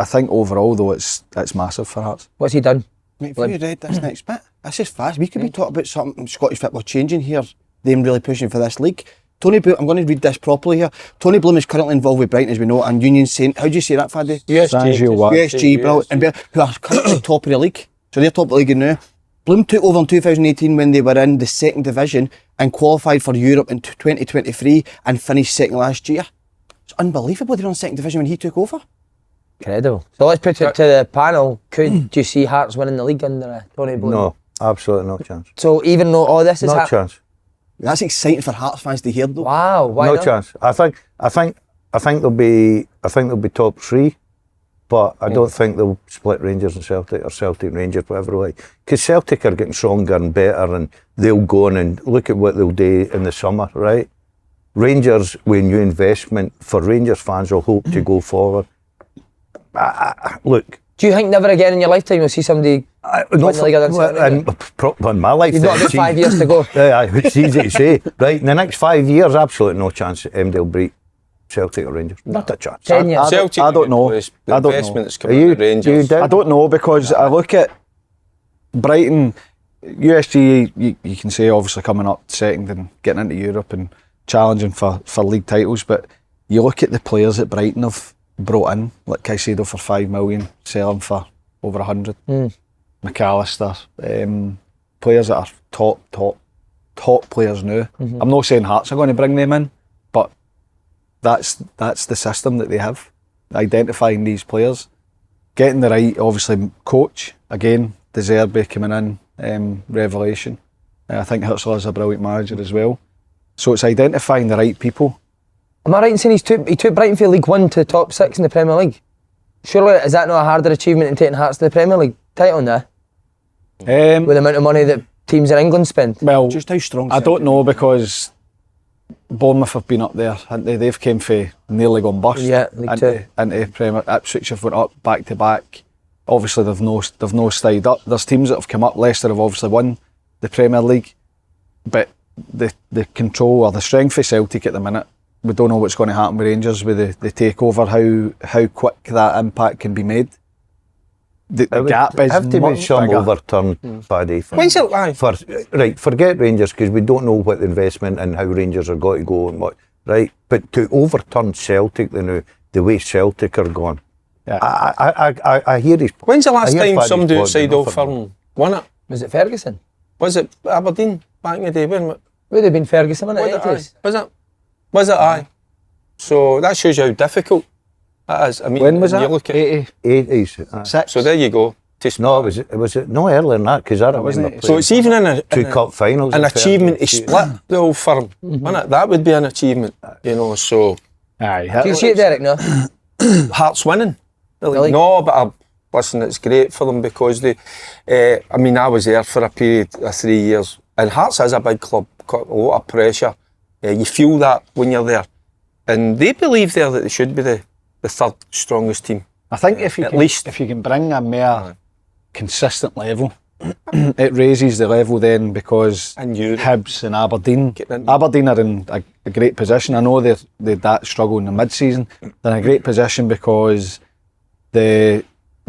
think overall though it's massive for Hearts. What's he done? Mate, before you read this next bit, that's just fast. We could be talking about something Scottish football changing here. Them really pushing for this league. Tony Bloom, I'm going to read this properly here. Tony Bloom is currently involved with Brighton, as we know, and Union Saint. How do you say that, Faddy? USG, brilliant. And who are currently top of the league. So they're top of the league now. Bloom took over in 2018 when they were in the second division and qualified for Europe in 2023 and finished second last year. It's unbelievable they were in second division when he took over. Incredible. So let's put it to the panel. Could you see Hearts winning the league under Tony Bloom? No, absolutely no chance. So even though all this is no chance. That's exciting for Hearts fans to hear though. Wow, why no not? chance. I think they'll be top 3, but I don't think they'll split Rangers and Celtic or Celtic and Rangers, whatever way. Because Celtic are getting stronger and better, and they'll go on and look at what they'll do in the summer, right? Rangers with new investment for Rangers fans will hope to go forward. Look. Do you think never again in your lifetime you'll see somebody win the league in my lifetime? You've got about 5 years to go. Yeah, it's easy to say. Right, in the next 5 years, absolutely no chance they'll beat Celtic or Rangers. Not a chance. 10 years. Celtic, I don't know. The investment that's coming to Rangers. I don't know because I look at Brighton, USG, you can say obviously coming up second and getting into Europe and challenging for league titles, but you look at the players that Brighton have brought in, like Caicedo for 5 million, sell him for over 100. McAllister, players that are top players now. I'm not saying Hearts are going to bring them in, but that's the system that they have, identifying these players, getting the right, obviously, coach. Again, De Zerbi coming in, revelation. I think Hurtsler is a brilliant manager as well. So it's identifying the right people. Am I right in saying he took Brighton from League 1 to top 6 in the Premier League? Surely, is that not a harder achievement than taking Hearts to the Premier League title now? With the amount of money that teams in England spend? Well, just how strong I don't know because Bournemouth have been up there, haven't they? They've came for nearly gone bust. Yeah, League 2. Into Premier. Ipswich have went up back to back. Obviously, they've no stayed up. There's teams that have come up. Leicester have obviously won the Premier League, but the control or the strength of Celtic at the minute, we don't know what's going to happen with Rangers with the takeover. How quick that impact can be made. The gap is have to much be some bigger. overturned Paddy. When's it live? Right, forget Rangers because we don't know what the investment and how Rangers are going to go and what. Right, but to overturn Celtic the way Celtic are going. Yeah. I hear these. When's the last time somebody outside Old Firm won it? Was it Ferguson? Was it Aberdeen back in the day? Would have been Ferguson, wouldn't it? Was it? Aye. So that shows you how difficult it is. I mean, when was that? You look at 80s. 6. So there you go. No, was it no earlier than that because I remember. So it's even in two cup finals. An achievement to split the Old Firm, wasn't it? That would be an achievement, So. Aye. Do you see it, Derek? No. Hearts winning. Really? No, but listen, it's great for them because they. I was there for a period of 3 years, and Hearts is a big club, got a lot of pressure. You feel that when you're there. And they believe there that they should be the third strongest team. I think if you can bring a more consistent level, it raises the level then, because Hibs and Aberdeen are in a great position. I know they that struggle in the mid-season. They're in a great position because the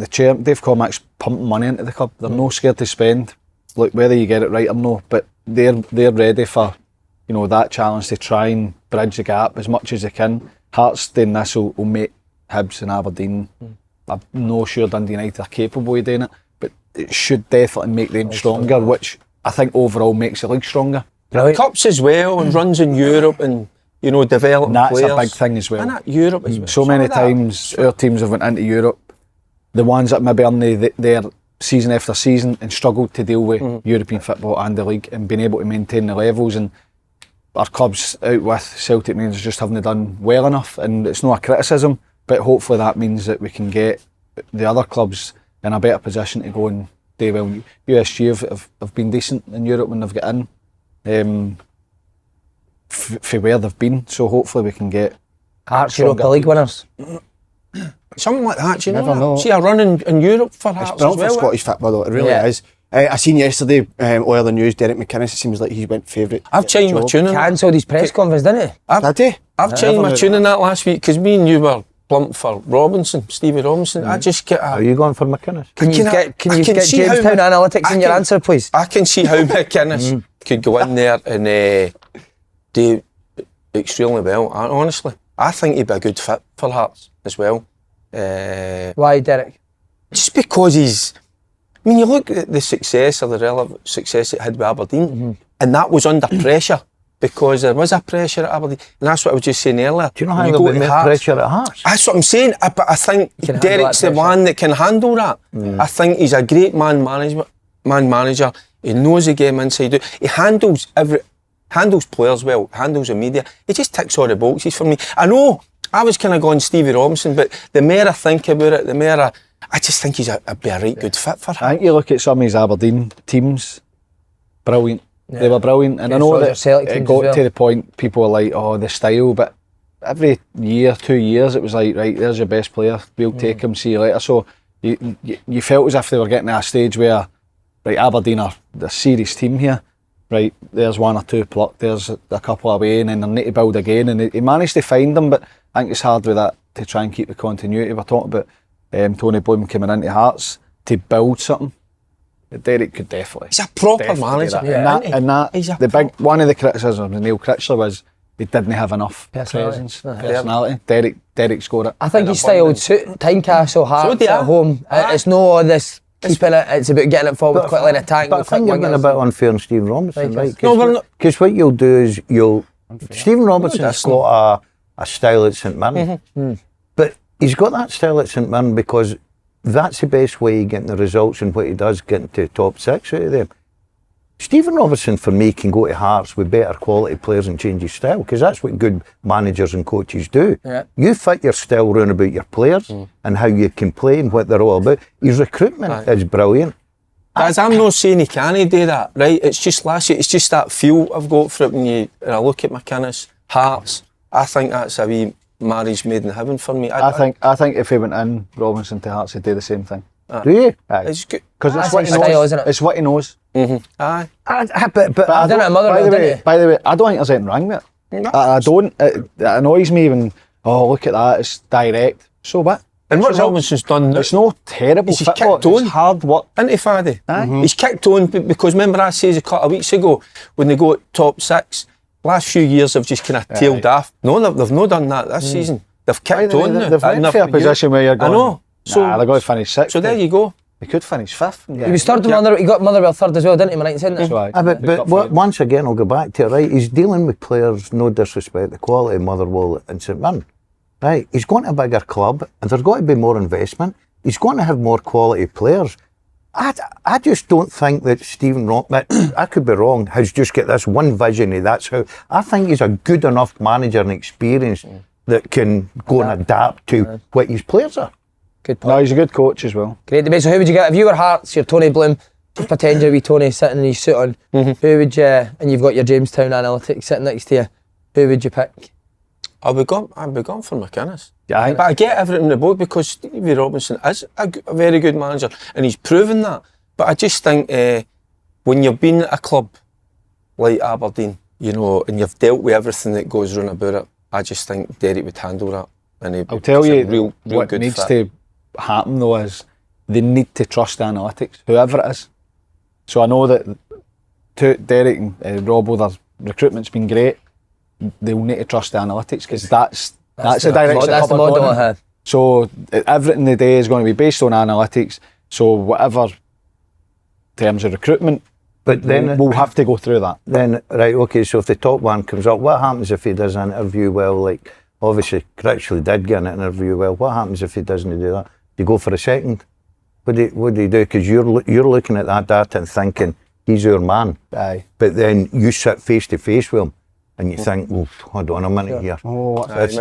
chair, Dave Cormack's pumping money into the club. They're no scared to spend. Look, whether you get it right or no, but they're ready for, you know, that challenge to try and bridge the gap as much as they can. Hearts doing this will make Hibs and Aberdeen. I'm not sure Dundee United are capable of doing it, but it should definitely make them stronger, which I think overall makes the league stronger. Cups as well, and runs in Europe, and, you know, developing players. That's a big thing as well. And that Europe as well. So many times our teams have went into Europe, the ones that maybe are there season after season and struggled to deal with European football and the league and being able to maintain the levels, and our clubs out with Celtic and Rangers just haven't done well enough, and it's not a criticism, but hopefully that means that we can get the other clubs in a better position to go and do well. USG have been decent in Europe when they've got in for where they've been, so hopefully we can get Hearts Europa League winners. Something like that, you Never know. See a run in Europe for Hearts as well. It's brilliant for Scottish football though, it really is. I seen yesterday, all the news, Derek McInnes, it seems like he went favourite. I've changed my tune in that. Cancelled his press conference, didn't he? Did he? I've changed my tune in that last week, because me and you were plump for Stevie Robinson. I just get Are you going for McInnes? Can you get Jamestown Analytics in your answer, please? I can see how McInnes could go in there and do extremely well. Honestly, I think he'd be a good fit for Hearts as well. Why, Derek? Just because I mean, you look at the success, or the relative success it had with Aberdeen, and that was under pressure, because there was a pressure at Aberdeen, and that's what I was just saying earlier. Do you know how there was pressure at Hearts? That's what I'm saying, but I think Derek's the one that can handle that. I think he's a great man manager. He knows the game inside out. He handles players well, handles the media. He just ticks all the boxes for me. I know I was kind of going Stevie Robinson, but the more I think about it, the more I just think he's a right good fit for him. I think you look at some of his Aberdeen teams, brilliant. Yeah. They were brilliant, and I know that it got to the point people were like, oh, the style, but every year, 2 years, it was like, right, there's your best player, we'll take him, see you later. So you felt as if they were getting to a stage where, right, Aberdeen are the serious team here, right, there's one or two plucked, there's a couple away, and then they need to build again, and he managed to find them, but I think it's hard with that to try and keep the continuity. We're talking about Tony Bloom coming into Hearts to build something. Derek could definitely. He's a proper manager. One of the criticisms of Neil Critchley was he didn't have enough personality. Derek scored it. I think his style would suit Tynecastle, Hearts at home. It's not all this keeping it, it's about getting it forward quickly in attack. But I think you're being a bit unfair on Stephen Robinson, right? Because what you'll do is Stephen Robinson's got a style at St Mirren, but he's got that style at St Mirren because that's the best way of getting the results, and what he does, getting to top six out of them. Stephen Robinson, for me, can go to Hearts with better quality players and change his style, because that's what good managers and coaches do. Yeah. You fit your style round about your players and how you can play and what they're all about. His recruitment is brilliant. As I'm not saying he can't do that, right? It's just it's just that feel I've got for it when I look at McInnes, Hearts. I think that's a wee marriage made in heaven for me. I think if he went in Robinson to Hearts, he'd do the same thing. Do you? It's good. Because it's what he knows, isn't it? It's what he knows. Aye. But I don't know, by the way, I don't think there's anything wrong with it. I don't. It annoys me when, look at that, it's direct. So what? And what Robinson's done now, it's no terrible football, it's hard work. Isn't he, Faddy? He's kicked on, because remember I said a couple of weeks ago, when they go top six, last few years they've just kind of tailed off. No, they've not done that this season. They've kicked on now. They've went to a position where you're going, I know. So they're going to finish sixth. So there you go. They could finish fifth. He was third, he got Motherwell third as well, didn't he? Right, but once again, I'll go back to it, right? He's dealing with players, no disrespect, the quality of Motherwell and St Mirren. Right? He's going to a bigger club, and there's got to be more investment. He's going to have more quality players. I just don't think that Stephen Robinson, I could be wrong, has just got this one vision of that's how. I think he's a good enough manager and experienced that can go and adapt to what his players are. Good point. No, he's a good coach as well. Great debate. So who would you get? If you were Hearts, you're Tony Bloom, just pretend you're wee Tony sitting in his suit on, who would you, and you've got your Jamestown Analytics sitting next to you, who would you pick? I'll be gone for McInnes. Yeah, But I get everything in the book because Stevie Robinson is a very good manager and he's proven that. But I just think when you've been at a club like Aberdeen, you know, and you've dealt with everything that goes round about it, I just think Derek would handle that. And I'll tell you, real what good needs fit. to happen though is they need to trust the analytics, whoever it is. So I know that Derek and Robbo, their recruitment's been great. They'll need to trust the analytics because that's the direction. That's the model I have. So everything they do is going to be based on analytics. So whatever terms of recruitment, But then we'll have to go through that. Then, right, okay, so if the top one comes up, what happens if he does an interview well? Like, obviously, Critchley did get an interview well. What happens if he doesn't do that? Do you go for a second? What do you do? Because you're looking at that data and thinking, he's your man. Aye. But then you sit face to face with him and you think, well, hold on a minute here. Oh, That's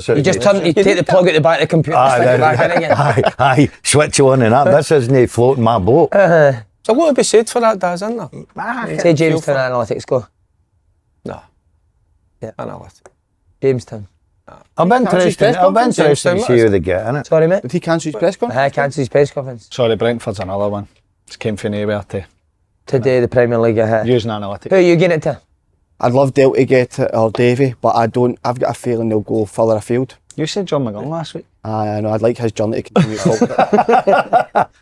it. You just you take the plug out the back of the computer, stick it back in again. Aye, switch on and up. This isn't floating my boat. There's a lot to be said for that, Daz, isn't there? Say Jamestown Analytics, go. No. Yeah. Analytics. Jamestown. I'm interested to see how they get in it. Sorry, mate. did he cancel his press conference? I cancelled his press conference. Sorry, Brentford's another one. Just came from nowhere to Today, the Premier League. using analytics. Who are you getting it to? I'd love Dale to get it or Davy, but I don't. I've got a feeling they'll go further afield. You said John McGunn last week. I know. I'd like his journey to continue.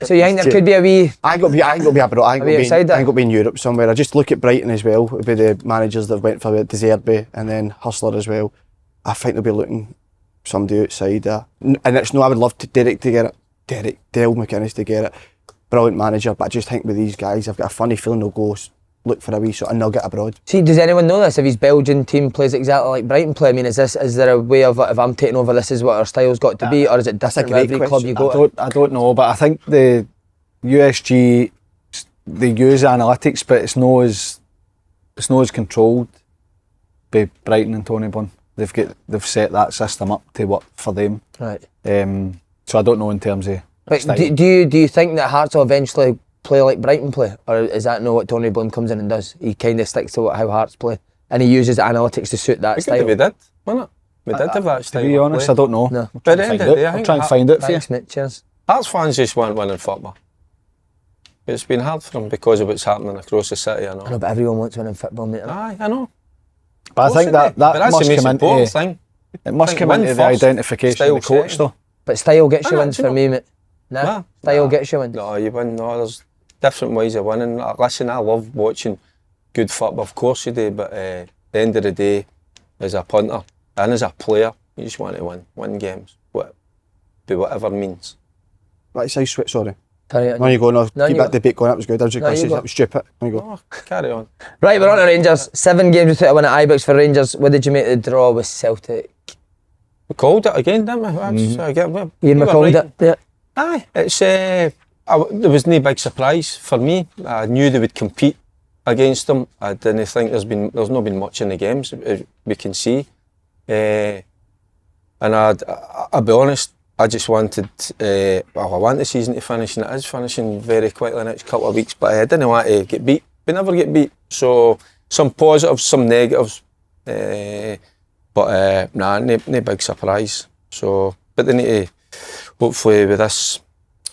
So you think there could be a wee... I ain't got to be abroad. I ain't outside that? got to be in Europe somewhere. I just look at Brighton as well. With the managers that went for De Zerbi and then Hustler as well. I think they'll be looking somebody outside there. And it's no. I would love Derek to get it. Dale McInnes to get it. Brilliant manager, but I just think with these guys, I've got a funny feeling they'll go look for a wee and they'll get abroad. See, does anyone know this? If his Belgian team plays exactly like Brighton play, I mean, is there a way of, if I'm taking over, this is what our style's got to be, or is it different great for every club you go to? I don't know, but I think the USG, they use analytics, but it's not as controlled by Brighton and Tony Bunn. They've set that system up to work for them. Right. So I don't know in terms of But style. do you think that Hearts will eventually play like Brighton play, or is that not what Tony Bloom comes in and does? He kind of sticks to how Hearts play, and he uses analytics to suit that style. We did, wasn't it? We did have that style. To be honest, I don't know. No. But at the end of the day, I I'll think try and find it for you. Thanks, mate. Cheers. Hearts fans just want winning football. It's been hard for them because of what's happening across the city, I know. I know, but everyone wants winning football, mate. Aye, I know. But I think that But that's must the most come important into thing. it must Think come win into the first, identification of the style coach setting. though. But style gets you Ah, wins do you for know- me, mate. Nah, style gets you wins. No, you win. No, there's different ways of winning. Listen, I love watching good football. Of course you do, but at the end of the day, as a punter and as a player, you just want to win games, by whatever means. Right, say sweet. Sorry. Sorry, No, you go. No, No, keep you that debate going. That was good. I was just No, going to you say go. that was stupid. No, you go. Oh, carry on. Right, we're on to Rangers. 7 games without a win at Ibrox for Rangers. What did you make the draw with Celtic? We called it again, didn't we? Ian We were McCall right. it. Yeah. Aye, it's there was no big surprise for me. I knew they would compete against them. I didn't think there's not been much in the games we can see, and I'll be honest. I just wanted, I want the season to finish, and it is finishing very quickly the next couple of weeks. But I didn't want to get beat. We never get beat. So some positives, some negatives, but no big surprise. So, but they need to hopefully with this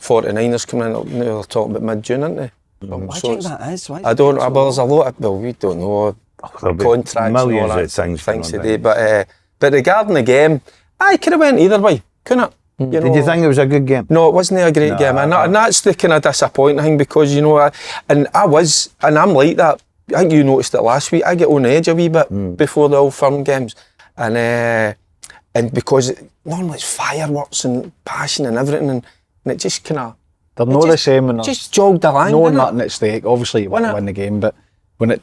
49ers coming in. Now they're talking about mid-June, aren't they? Why So do you think that is? Why I don't. Well, there's a lot of. Well, we don't know There'll be contracts and all millions that of things going on today. But regarding the game, I could have went either way, couldn't it? You Did know, you think it was a good game? No, it wasn't a great game, and that's the kind of disappointing thing because you know, and I'm like that. I think you noticed it last week. I get on the edge a wee bit before the Old Firm games, and because normally it's fireworks and passion and everything, and it just kind of They're not the same when just jogged the line. no didn't it? nothing at stake. Obviously you want to win the game, but when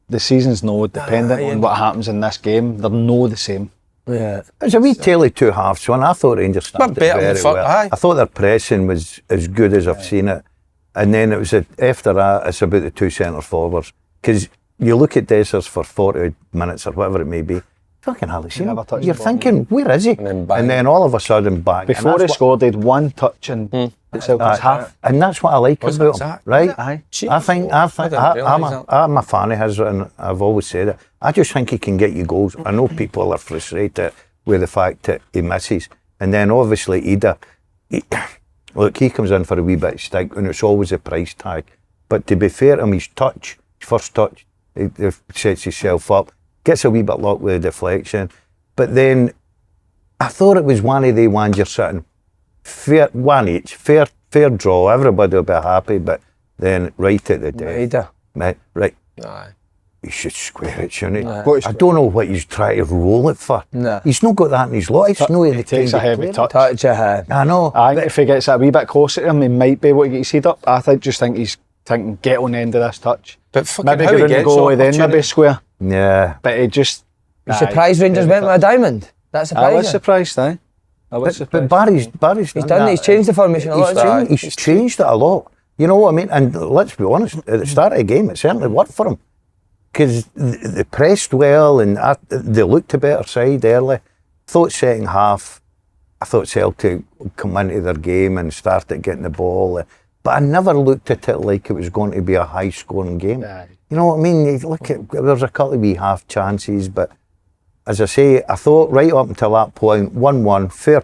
the season's no dependent on what happens in this game, they're no the same. Yeah. It was a wee tale of two halves one. I thought Rangers started better than very fuck, well. aye. I thought their pressing was as good as I've seen it. And then it was after that, it's about the two centre forwards. Because you look at Dessers for 40 minutes or whatever it may be, fucking hell, never touched you're the ball. thinking, where is he? And then And then all of a sudden back. Before And he that's scored, they'd one touch and Celtic's half. and that's what I like Was about it him, Zach? right? Aye. I think didn't realise that. I'm a fan of his, and I've always said it. I just think he can get you goals. I know people are frustrated, with the fact that he misses. And then obviously look, he comes in for a wee bit of stick, and it's always a price tag. But to be fair to him, his first touch, he sets himself up, gets a wee bit luck with a deflection. But then I thought it was one of the ones you're sitting, fair draw, everybody will be happy, but then right at the death. Right. Aye. He should square it, shouldn't he? I don't know what he's trying to roll it for. No. He's not got that in his lot. It's no He takes a heavy touch. I know. I think if he gets a wee bit closer to him, he might be able to get his head up. I just think he's thinking, get on the end of this touch. But fucking maybe how get he in the gets goal, then opportunity. maybe square. Yeah. But he just... You surprised Rangers went with a diamond? That's I was surprising. surprised, aye. I was surprised. But Barry's He's done it, he's changed the formation a lot. He's changed it a lot. You know what I mean? And let's be honest, at the start of the game, it certainly worked for him. Because they pressed well and they looked a better side early. Thought second half, I thought Celtic would come into their game and started getting the ball. But I never looked at it like it was going to be a high-scoring game. Aye. You know what I mean? You look at, there was a couple of wee half chances, but as I say, I thought right up until that point, 1-1, fair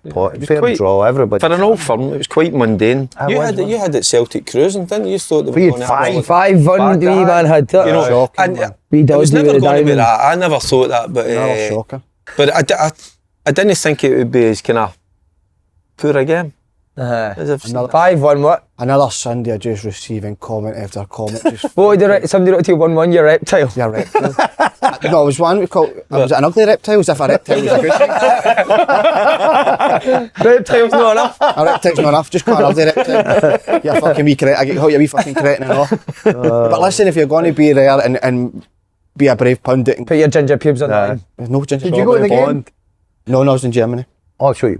draw, everybody. For an old firm, it was quite mundane. You had it Celtic cruising, didn't you? You thought they were going to have 5-1, the wee man had that. You know, Shocking, and We it was dodgy never with the going to be diamond. that. I never thought that, but Another shocker. but I didn't think it would be as kind of poor a game. As I've seen. 5-1 what? Another Sunday just receiving comment after comment. Just What did somebody wrote to you 1-1, you reptile? yeah, reptile. No, it was one we called. Was it an ugly reptile? As if a reptile was a good thing. Reptile's not enough. A reptile's not enough. Just call an ugly reptile. You fucking wee cretin. I get called you wee fucking cretin and all. But listen, if you're going to be there and be a brave pundit, and Put your ginger pubes on the line. there's no ginger. Did you go to the game? No, I was in Germany. Oh, sorry,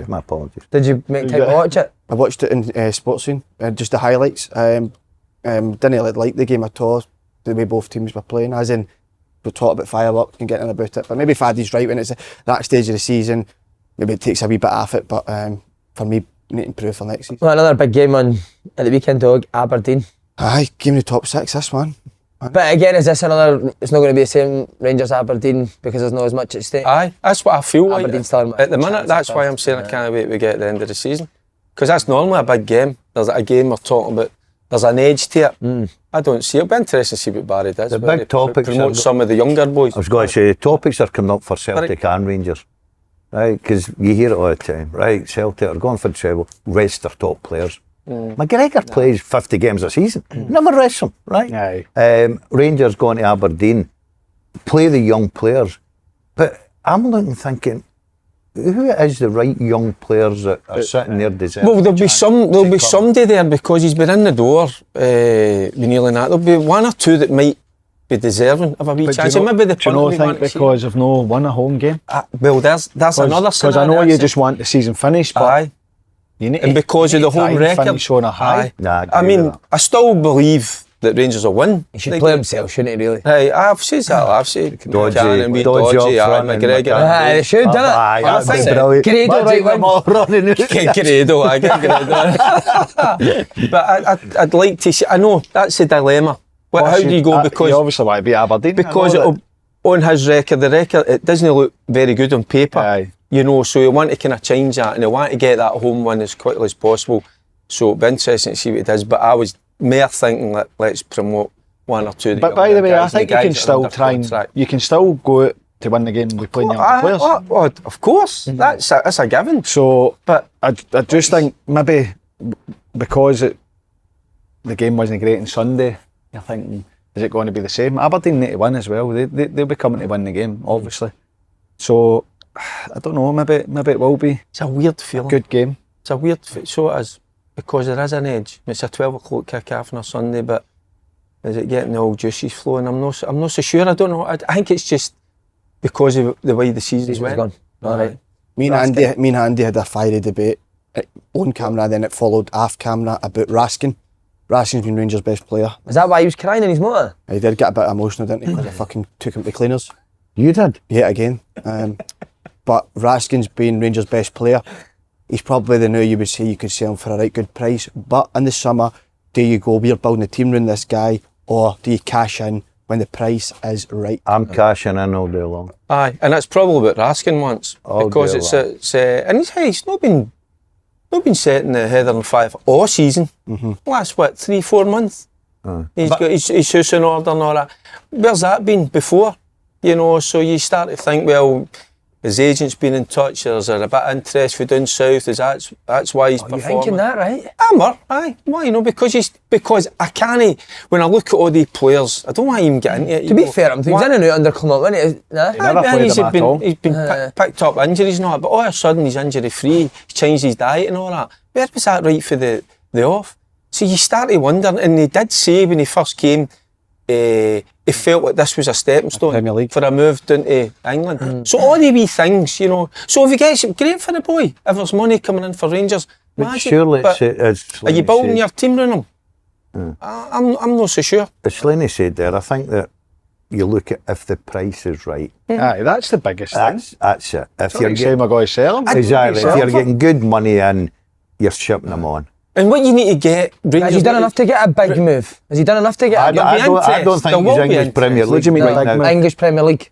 my apologies. Did you make time to watch it? I watched it in Sports Scene, just the highlights. Didn't like the game at all, the way both teams were playing, as in we'll talk about fireworks and getting about it. But maybe Faddy's right when it's that stage of the season, maybe it takes a wee bit off it, but for me, we need to improve for next season. Well, another big game on at the weekend, dog, Aberdeen. Aye, game of the top six, this one. But again, is this another, it's not going to be the same Rangers Aberdeen because there's not as much at stake? Aye, that's what I feel like. Aberdeen still At the minute, that's why I'm saying I can't wait to get to the end of the season. Because that's normally a big game. There's a game we're talking about, there's an edge to it. I don't see it. It'll be interesting to see what Barry does. The where big he topics promotes are- some of the younger boys. I was going to say, the topics are coming up for Celtic and Rangers, right? Because you hear it all the time, right? Celtic are going for the treble, rest their top players. McGregor plays 50 games a season, never rests them, right? Aye. Rangers going to Aberdeen, play the young players. But I'm looking thinking, who is the right young players that are sitting there deserving? Well, there'll be somebody there because he's been in the door with nearly that. There'll be one or two that might be deserving of a wee But chance. do you Maybe the do you punt not we think want to see. because they've no won a home game? Well, there's another Because I scenario. know you just want the season finished, but Aye. you need And to, because you of the need to home try and record. finish on a high. Aye. Nah, I mean, I still believe that Rangers will win. He should play himself, shouldn't he, really? Hey, I've said that. I've said Dodgy dodgy. up Aye, front and McGregor. Aye, they should, didn't it? Aye, I that'd think be brilliant. Gredo Imagine right them wing. all running out. Gredo, I get Gredo. But I'd like to see. I know that's the dilemma. How do you go? Because you obviously want to beat Aberdeen. because I know it'll, on his record, it doesn't look very good on paper. Aye. You know, so you want to kind of change that, and you want to get that home win as quickly as possible. So it'll be interesting to see what it does. But I was more thinking that let's promote one or two. But by the way, I think you can still try and you can still go out to win the game with playing young players. Of course, that's a given. So, But I just think maybe because the game wasn't great on Sunday, you're thinking, is it going to be the same? Aberdeen need to win as well. They'll be coming to win the game, obviously. So, I don't know, maybe it will be it's a weird a feeling. good game. It's a weird, so it is, because there is an edge. It's a 12 o'clock kick-off on a Sunday, but is it getting the old juices flowing? I'm not so sure. I don't know. I think it's just because of the way the season's went. Gone. All right. Me and Andy had a fiery debate on camera, then it followed off camera about Raskin. Raskin's been Rangers' best player. Is that why he was crying in his motor? He did get a bit emotional, didn't he? Because I fucking took him to cleaners. You did? Yet again. But Raskin's been Rangers' best player. He's probably the new you would say you could sell him for a right good price. But in the summer, do you go, we're building a team around this guy, or do you cash in when the price is right. I'm cashing in all day long. Aye, and it's probably what Raskin wants All because day it's and he's not been setting the heather on fire all season. Last 3-4 months. He's got his house in order and all that. Where's that been before? You know, so you start to think, well, his agent's been in touch, there's a bit of interest for down south, that's why he's performing. You're thinking that, right? Aye. Why, you know, because I can't, when I look at all the players, I don't want to even get into it. To be fair, he's in and out under come up, isn't he? Nah. never played him at all. He's been picked up injuries and all that, but all of a sudden he's injury free, he's changed his diet and all that. Where was that right for the off? So you start to wonder, and he did say when he first came, he felt like this was a stepping stone Premier League. for a move down to England. So all the wee things, you know. So if he gets it, great for the boy. If there's money coming in for Rangers, But magic. surely But it's are you Slaney building said- your team around him? I'm not so sure. As Slaney said there, I think that you look at if the price is right. Aye, that's the biggest thing. That's it. If You're you're saying getting, we're going to sell him. exactly, if Sell you're him. getting good money in, you're shipping them on. And what you need to get, Rangers Has he done need enough to get a big move? Has he done enough to get I a There'll be don't interest. think There he's will be English interest. Premier What League do you mean right big now. move? English Premier League?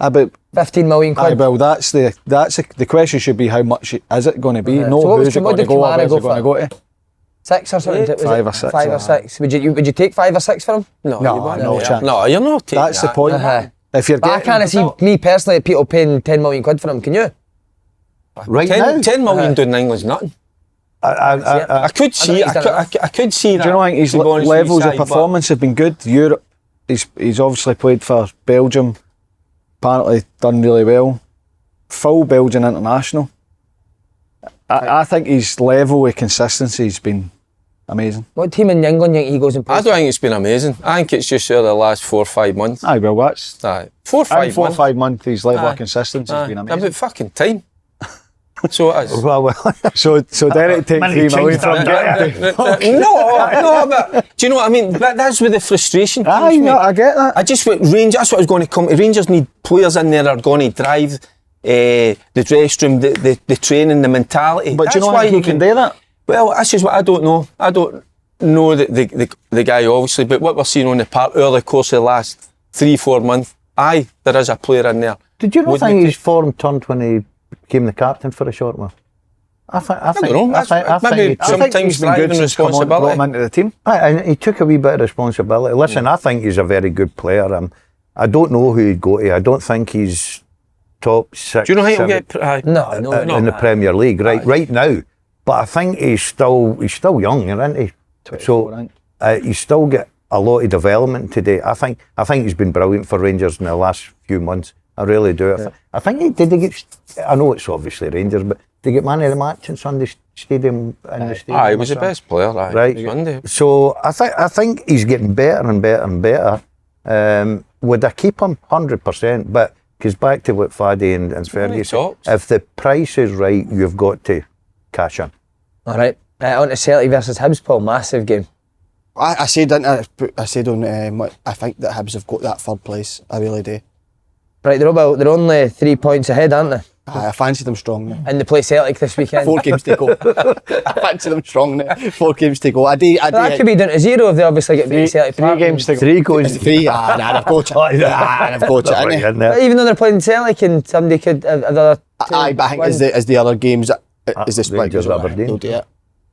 About 15 million Aye, quid. well, the question should be how much is it going to be? So No, what who's it what going to did go? Kamara Where's go it going to for? go to? 6 or something? Was it 5 or 6, 5 or 6. Would you take 5 or 6 for him? No, No, you won't. no chance. No, you're not taking That's the that. point. Uh-huh. If you're But I getting, can't see me personally people paying 10 million quid for him, can you? Right 10, now, 10 million doing in England's nothing. I could see he's done enough. I could see that. do you know, I think his to be honest with levels you, of Si, but performance have been good. Europe, he's obviously played for Belgium, apparently done really well. Full Belgian international. I think his level of consistency has been amazing. What team in England do you think he goes and I plays? don't think it's been amazing. I think it's just the last 4 or 5 months. Aye, well, that's Aye. 4 or 5 4 or months. 5 months. His level Aye. of consistency has been amazing. About fucking time. So it is. well, So Derek take Many 3 million changed from that. getting. No, but do you know what I mean? That's where the frustration comes Aye, from. no, I get that. I just want Rangers. That's what I was going to come to. Rangers need players in there that are going to drive the dressing room, the training, the mentality. But do you know why he can do that? Well, this is what I don't know. I don't know the guy obviously, but what we're seeing on the park over the course of the last 3-4 months, aye, there is a player in there. did you not Wouldn't think it his form turned when he became the captain for a short while? I think don't know. I think Maybe he- sometimes he's been good driving since come on, brought him responsibility. into the team. Aye, and he took a wee bit of responsibility. Listen, I think he's a very good player. I don't know who he'd go to. I don't think he's top 6. Do you know how he'll 7 get? Aye. No, in the Premier League right now. But I think he's still young, isn't he? 24, So I think. he's still got a lot of development today. I think he's been brilliant for Rangers in the last few months. I really do. I think he get. I know it's obviously Rangers, but did he get man of the match in Sunday Stadium? In the stadium Aye, he was or the something? best player. Aye. Right. Sunday. So I think he's getting better and better and better. Would I keep him? 100%. But because back to what Faddy and Fergie said, talks. if the price is right, you've got to cash in. All right. On to Celtic versus Hibs, Paul. Massive game. I said, didn't I? I said on, I think that Hibs have got that third place. I really do. Right, they're only 3 points ahead, aren't they? I fancy them strong now. And they play Celtic this weekend. 4 games to go. I fancy them strong now. 4 games to go. That could be down to 0 if they obviously get beat at Celtic Park. 3 games to go. 3 goes. It's 3. I've got it. I've got it, innit? But even though they're playing Celtic and somebody could have the other two Aye, but I think win. as the other games, is the split Rangers, goes on, Aberdeen. they'll do it.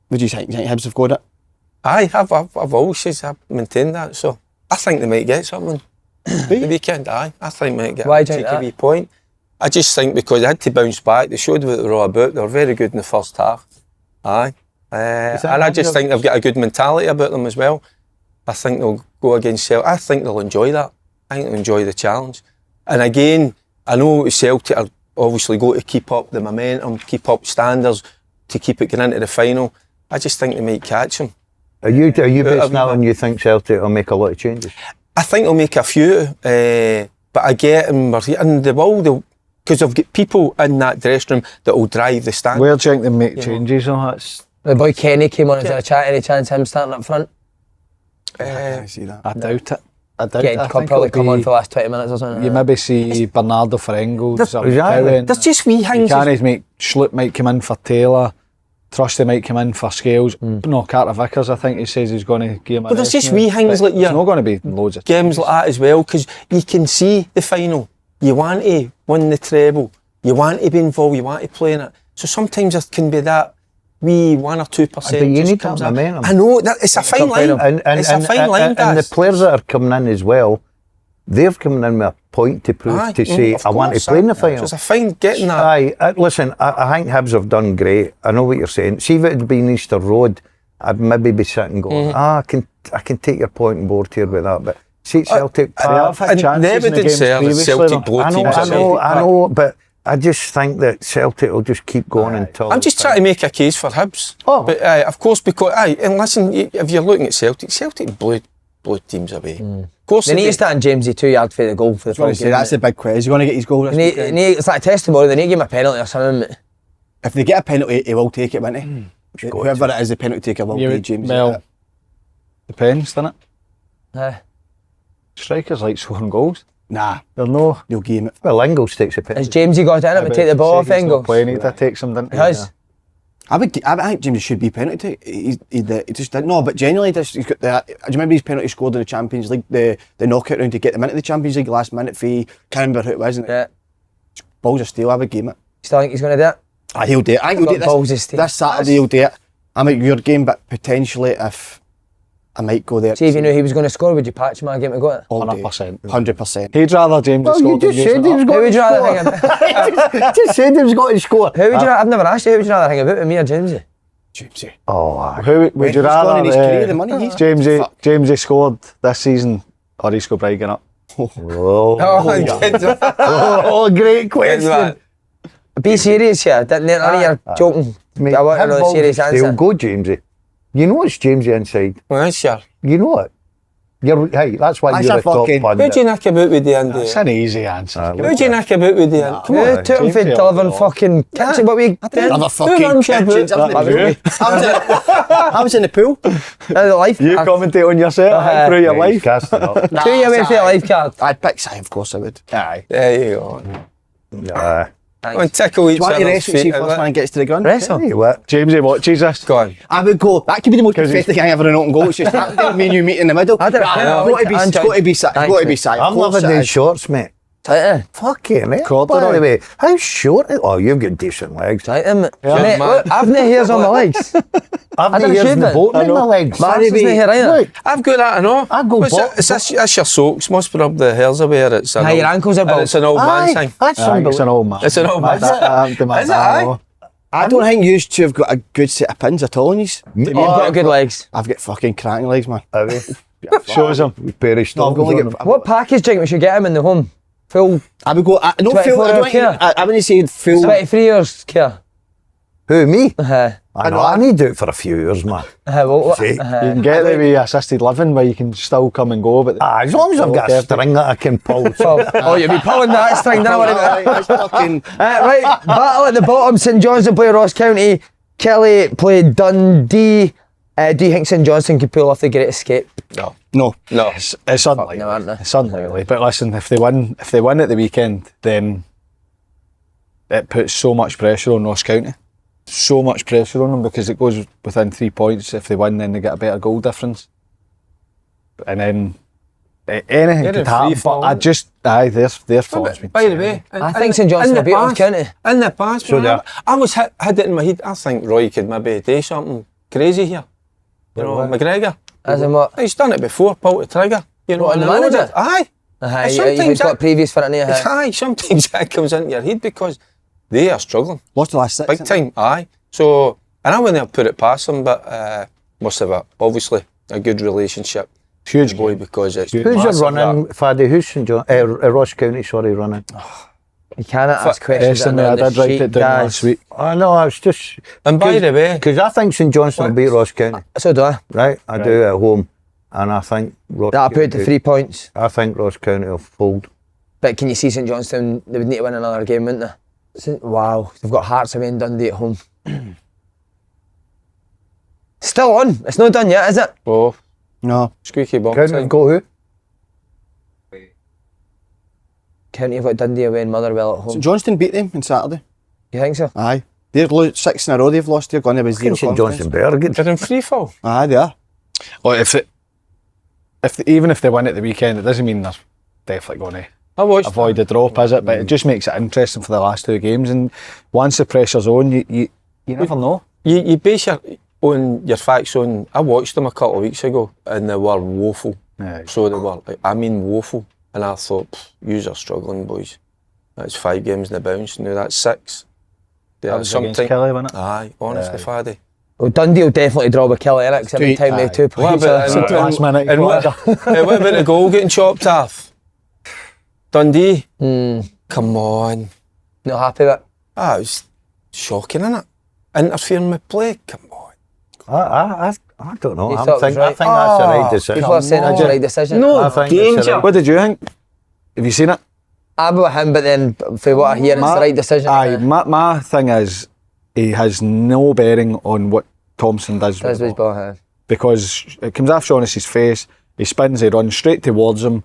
Would you think Hibs have got it? Aye, I've always said I've maintained that. So I think they might get something the weekend. Aye, I think they might get Why a do you think cheeky that? wee point. I just think because they had to bounce back. They showed what they were all about. They were very good in the first half. Aye, and I just think they've got a good mentality about them as well. I think they'll go against Celtic. I think they'll enjoy that. I think they'll enjoy the challenge. And again, I know Celtic are obviously going to keep up the momentum, keep up standards to keep it going into the final. I just think they might catch them. Are you based now and you think Celtic will make a lot of changes? I think they'll make a few, but I get them, and they will, because they've got people in that dressing room that will drive the stand. Where do you think they make changes? That's The boy Kenny came on as a chat. Any chance him starting up front? I see that. I doubt it. I doubt Getting it. I could think probably it'll come on be- for the last 20 minutes or something. You maybe see Bernardo for Engels or Exactly. Cowan. There's just wee You things. can't make Schlupp might come in for Taylor. Trusty might come in for Scales. No, Carter Vickers, I think he says he's going to give him a But there's rest just now. wee things But like there's not going to be loads of games like that as well, because you can see the final. You want to win the treble. You want to be involved. You want to play in it. So sometimes there can be that wee 1 or 2%. But you just need comes that in. momentum. I know that it's a fine line. It's a fine line, and the guys. players that are coming in as well, they're coming in with a point to prove, to say, of I want to course, play in the So final. it's a fine getting that. Aye, listen, I think Hibs have done great. I know what you're saying. See if it had been Easter Road, I'd maybe be sitting going, I can take your point on board here with that. But see, at Celtic Park, I've had chances the in the evidence games there that previously, Celtic though. blow teams I know, but I just think that Celtic will just keep going until... I'm just trying to make a case for Hibs. Oh. But of course, because and listen, if you're looking at Celtic blew teams away. Of course, They need to stand Jamesy 2 yards for the goal for the I was first going to say, game. that's the big quiz. He's going to get his goal this weekend. It's like a testimony. They need to give him a penalty or something. Mate. If they get a penalty, he will take it, won't he? Whoever it is, the penalty taker will pay James. Well, depends, doesn't it? Aye. Strikers like scoring goals. Nah, They'll know. they'll game it. Well, Ingles takes a penalty. Has Jamesy got in it and take the ball off Engels? Playing, he takes them, didn't He has. I think James should be penalty. He just didn't know, but genuinely, he's got the. Do you remember his penalty scored in the Champions League, the knockout round to get them into the Champions League last minute fee? Can't remember who it was. Yeah. Balls of steel. I would game it. Still think he's going to do it? He'll do it. I think he'll do Got balls of it steel. this Saturday. He'll do it. I'm at your game, but potentially if I might go there. See, if you knew he was going to score, would you patch him a game to go it? all day. 100%. 100%. He'd rather James Well, you just said he was Who going would to you rather score. think of? Just said he was going to score. Who would you rather? I've never asked you. Who would you rather think about, me or Jamesy? Jamesy. Oh, aye. Who would When you he's gone in his rather career, the money he's- Jamesy Fuck. Jamesy scored this season or Isco Brighton up? Oh, Oh, great question. Be serious here. None of your joking. Mate, I want to him know the balls serious of steel. answer. Go, Jamesy. You know it's Jamesy inside. Well, sure. You know it. Hey, that's why That's you're a a top fucking- Who'd pundit. you knock about with the end? It's an easy answer. Who'd you knock about with the end? Come on. Who took him for Jamesy delivering or- fucking kicks? What we did? Other fucking runs your kitchens. boot? I was in the pool. The life You card. commentate on yourself through your Yeah, he's life. casting up. Who you went for the life card? I'd pick Si, of course I would. Aye. There you go. Aye. And tickle each Do you want to other's wrestle see feet. first man gets to the ground? Wrestle. Tell you what. Jamesy watches this. Go on. I would go. That could be the most pathetic thing I ever in open goal. It's just me and you meet in the middle. I don't know. It's got to be. It's got to be. It's got to be. I'm loving these shorts, mate. Tight Fucking hell. Corduroy. By the way, how short is... Oh, you've got decent legs. Tight mate. Yeah, Mate, man. look, I've no hairs on my legs. I've didn't the ears shave in the it. boat I in my know. legs. Mark's isn't here either. Look, I've got that, I know. I go What's bot- it? That's your socks. Must rub the hairs away. Or it's an Aye, your old- ankles are and bald. It's an old man Aye, thing. that's Aye, it's an unbelievable. old man. It's an old man. Is it? Aye? I don't think you two have got a good set of pins at all on you. You've got good legs. I've got fucking cracking legs, man. Have you? Shows him. With pair of No, I'm stockings going to on get. them. What package do you think we should get him in the home? Full I would go. I don't 24 feel. I hour don't. care. I wouldn't say full. 23 years care. Who, me? I I know, I need to do it for a few years, man. See? You can get the wee assisted living where you can still come and go, but As long as I've got a Okay. string that I can pull. Oh, you'll be pulling that string, don't worry about it. That's fucking. Right, battle at the bottom. St Johnstone play Ross County. Kelly played Dundee. Do you think St Johnstone could pull off the Great Escape? No. No. No. it's unlikely. no, aren't they? It's unlikely. But listen, if they win at the weekend, then it puts so much pressure on Ross County. So much pressure on them because it goes within 3 points. If they win, then they get a better goal difference. And then anything They're could in happen. free But fall, I just their form's been By the way, I think St Johnstone will beat Ross County. In the past, So man, I was had it in my head. I think Roy could maybe do something crazy here. You know, McGregor. As in what? He's done it before, pulled the trigger. You know, What, and the I know manager? that- Aye. You've Sometimes got previous for it, yeah. Aye, sometimes that comes into your head because they are struggling. Lost the last 6. Big time, aye. So, and I wouldn't have put it past them, but must have obviously a good relationship. Huge boy game. because it's Who's your massive, running, that. Faddy? Who's St. John? Ross County, sorry, running. You cannot ask questions. Estimate, I did write it down last week. I know, I was just... And by the way, Because I think St. Johnstone will beat Ross County, So do I. right? I do at home. And I think Ross That'll put it to County- 3 points. I think Ross County will fold. But can you see St Johnstone? They would need to win another game, wouldn't they? Wow, they've got Hearts away and Dundee at home. Still on. It's not done yet, is it? oh, No. squeaky bum County time. go who? County have got Dundee away and Motherwell at home. St Johnstone beat them on Saturday. You think so? Aye. They're 6 in a row they've lost. They're going to be zero St confidence. Johnson Bergen. They're in free fall. Aye, they are. Well, even if they win at the weekend, it doesn't mean they're definitely going to I watched avoid the drop, is it? But it just makes it interesting for the last 2 games. And once the pressure's on, you never know. You base your facts on. I watched them a couple of weeks ago, and they were woeful. Yeah. So they were, woeful. And I thought, yous are struggling, boys. That's 5 games in the bounce. Now that's 6. That was against Kelly, wasn't it? Aye, honestly, Faddy. Well, Dundee will definitely draw with Kelly innit? Every time they have 2 points. Last minute. And what about the goal getting chopped off? Dundee? Come on. Not happy with it. It was shocking, innit? Interfering with play? Come on. I don't know. You I thought it think was right? that's the right decision. People are saying that's the right decision. No I think it's danger. the right- What did you think? Have you seen it? I'm with him, but then for what I hear, it's the right decision. Aye, my thing is, he has no bearing on what Thompson does with That's the his ball. ball. Because it comes off Shaughnessy's face, he spins, he runs straight towards him.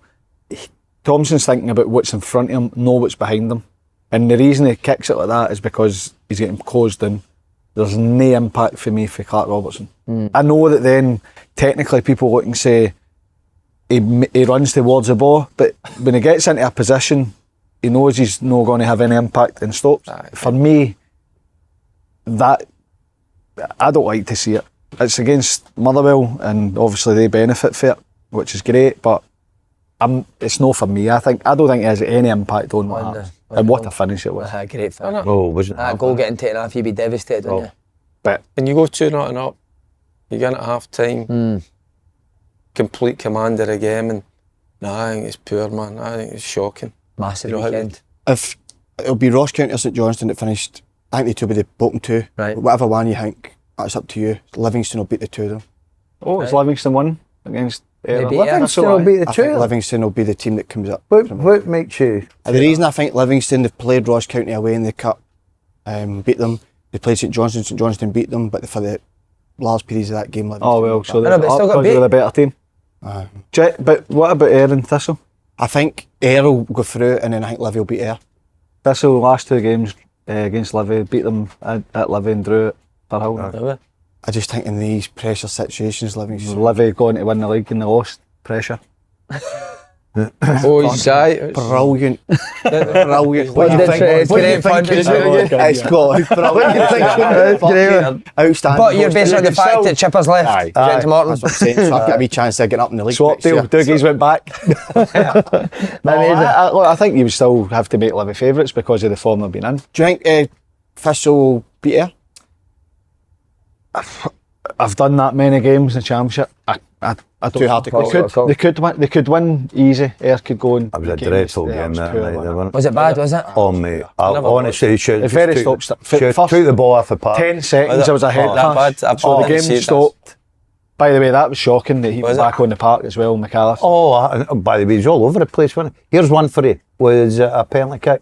Thompson's thinking about what's in front of him, not what's behind him. And the reason he kicks it like that is because he's getting closed in. There's no impact for me for Clark Robertson. I know that then technically people look and say he runs towards the ball, but when he gets into a position, he knows he's not going to have any impact and stops. For me, that I don't like to see it. It's against Motherwell, and obviously they benefit for it, which is great. But it's not for me. I don't think it has any impact on what happens. And what a finish it was. Great finish. Oh, wasn't That goal getting taken off, you'd be devastated, wouldn't you? But And you go 2-0 up, you get at half time, complete command of the game, and I think it's poor, man. I think it's shocking. Massive You know how- weekend. If it'll be Ross County or St Johnstone that finished, I think they two will be the bottom 2. Right. Whatever one you think, that's up to you. Livingston will beat the 2 of them. it's Livingston won against Maybe, Ayr. yeah. Livingston will beat the I think two. Livingston will be the team that comes up. What makes you? And the reason I think Livingston, they've played Ross County away in the cup, beat them. They played St Johnstone beat them, but for the large periods of that game, Livingston. Oh well, so I know, but still got because they're beat. the better team. Aye. But what about Ayr and Thistle? I think Ayr will go through, and then I think Livy will beat Ayr. Thistle last 2 games against Livy, beat them at Livy and drew it for Hill. I just think in these pressure situations, Livingston. Livy going to win the league and they lost. Pressure. Oh, he's right. Brilliant. Brilliant. What do you think? It's great fun. It's got brilliant. Outstanding. But you're based on the fact that Chipper's left. Aye. Down to Morton. That's what I'm saying. So I've got a wee chance to get up in the league. Swap next year. deal. Dougie's went back. I think you would still have to make Livy favourites because of the form they've been in. Do you think Thistle will beat Ayr? I've done that many games in the Championship. I don't Too hard to call. They could win easy. Ayr could go and. That was a dreadful game that night. Wasn't it? Was it bad, was it? Oh mate, honestly, you should It very just stopped. should First took the ball off the park. 10 seconds, there was a head that pass. bad? I've So the already game seen stopped. By the way, that was shocking that he was Was it? back on the park as well, McAllister. Oh, by the way, he's all over the place, wasn't he? Here's one for you. Was a penalty kick?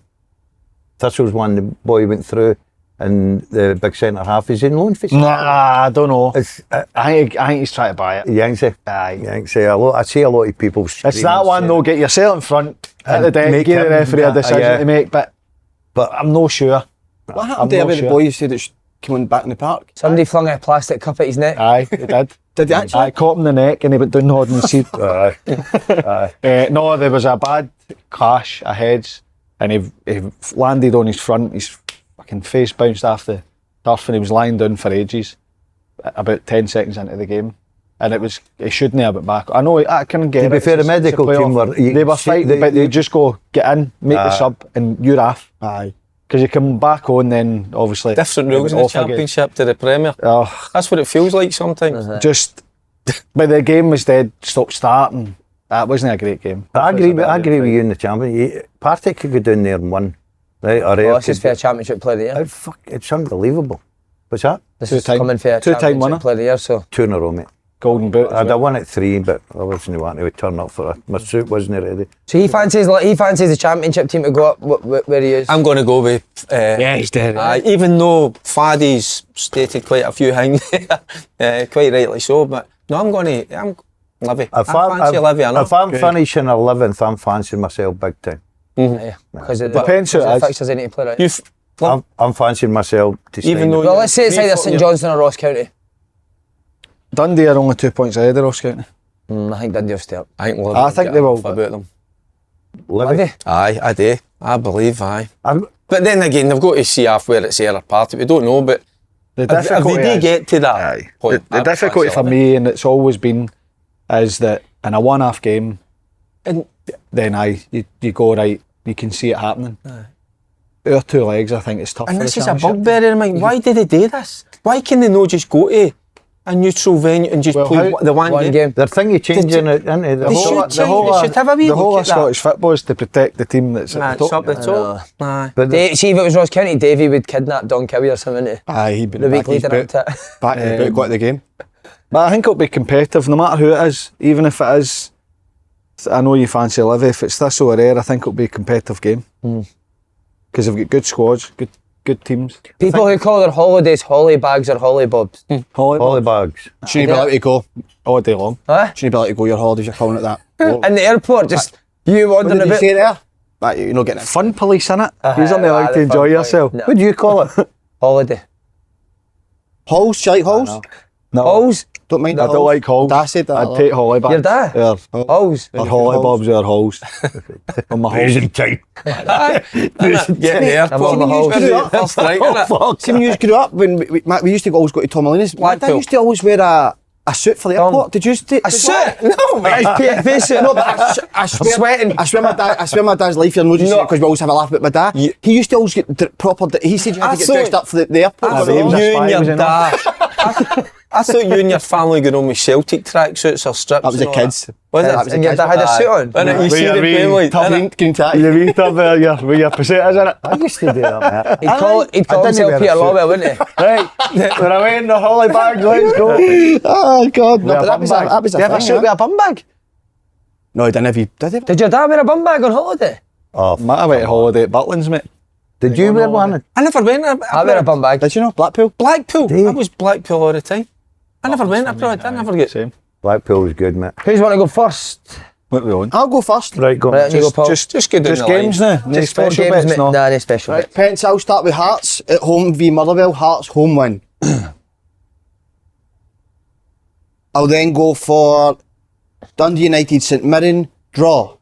Thistle's one, the boy went through, and the big centre half is in loan for. Nah, I don't know. It's, I think he's trying to buy it. Yanksy. Aye. Yanksy. I see a lot of people. It's that one though, get yourself in front, hit the deck, make give the him- referee a decision yeah. to make, but I'm not sure. What happened I'm there not with the sure. boy you said that came on back in the park? Somebody flung a plastic cup at his neck. Aye, he did. Did he actually? I caught him in the neck and he went down nodding his head. No, there was a bad clash of heads and he landed on his front, his fucking face bounced off the turf and he was lying down for ages, about 10 seconds into the game. And he shouldn't have it back. I know, I can get it. To be fair, the medical team They were fighting, but they just go, get in, make the sub and you're off. Aye. Because you come back on then, obviously... Different rules in the off again. Championship to the Premier. Oh, That's what it feels like sometimes. just... But the game was dead, stopped starting. That wasn't a great game. I agree with you in the champion. Partick could go down there and win. Right? Or Well, this is for a championship player of the year. It's unbelievable. What's that? This is Two-time- coming for a two-time championship winner. player of the year, so... 2 in a row, mate. Golden boot. as I'd well. have won at 3, but I wasn't wanting to turn up for it. My suit wasn't ready. So he fancies the championship team to go up where he is. I'm going to go with... he's dead. even though Faddy's stated quite a few things there, quite rightly so, but no, I'm Livy. I fancy Livy enough. If I'm finishing 11th, I'm fancying myself big time. Yeah, because of the Depends who it is. fixtures they need to play, right? I'm fancying myself to Even sign though it. Well, let's say it's either St Johnstone or Ross County. Dundee are only 2 points ahead of Ross County. I think Dundee will stay up. I think, I think they will. About them. Livy. Aye, I do. I believe, aye. I'm- But then again, they've got to see half where it's the other party. We don't know, but The if they difficulty do is- get to that Aye. point, The difficulty for me, and it's always been, is that in a one-off game, And then you go right, you can see it happening. Our 2 legs, I think, it's tough. And for this the is a championship. bugbear in mine. Why did they do this? Why can they not just go to a neutral venue and just Well, play how- the one game? They're thinking changing it, isn't it? They should change. They should have a wee The whole look of at that. Scottish football is to protect the team that's Nah, at the it's top. up the top. Aye. But See, if it was Ross County, Davy would kidnap Don Cowie or something, wouldn't he? Aye, he'd been The back week in his leading up boot. to it. Back in his boot, got the game. But I think it'll be competitive, no matter who it is. Even if it is, I know you fancy Livy. If it's this or there, I think it'll be a competitive game. Because they've got good squads, good teams. People who call their holidays holly bags or holly bobs. Holly bags. Shouldn't you be allowed to go? All day long. Huh? Shouldn't you be allowed to go your holidays, you're calling it that? What In the airport, just you wandering did you about. say there? Right, you're not getting it. Fun police, innit? Uh-huh, You're only allowed to the enjoy fun police. yourself. No. What do you call it? Holiday. Halls, do you like halls? No, Halls? Don't mind I the don't like halls. Dad said that. I'd take holly bags. Your dad? Halls. Or holly bobs or halls. On my halls. Amazing time. Get there. I'm on the halls. First right, innit? See, when you grew up, when we used to always go to Tom Mullina's, my dad Blackpool. used to always wear a suit for the airport. Did you used to? A suit? No, mate. PFA suit. No, but I swear, Sweating. I swear my dad's life here knows you because we always have a laugh about my dad. Yeah. He used to always get proper. He said you had to get dressed up for the airport. I for the thought halls. you You and was your in dad. I thought you and your family going on with Celtic tracksuits or strips. That was the and all kids. Was That it? was the And your kids. dad had a suit on? Innit? You see the wee family. Tough innit? green tack. You meet up with your pesetas in it. I used to do that, mate. He'd call I didn't himself wear a Peter suit. Lawwell, wouldn't he? Right, we're away in the holly bags, let's go. Oh God, no, With a but that bum was bag. that was Do you have a thing, suit with a bum bag? No, he didn't have you. Did he? Did your dad wear a bum bag on holiday? Oh, Matt, I went to holiday at Butlins, mate. did you wear one? I never went. I wear a bum bag. Did you know Blackpool? Blackpool. Did you? I was Blackpool all the time. I never went abroad. I never get. Same. Blackpool was good, mate. Who's want to go first? What we on? I'll go first. Right, go. Right, you go, Paul. Just go down Just the games line. now. No Just four special games, bets, mate. no. Nah, no special Right, bit. Pence, I'll start with Hearts at home v Motherwell. Hearts home win. I'll then go for Dundee United St Mirren draw.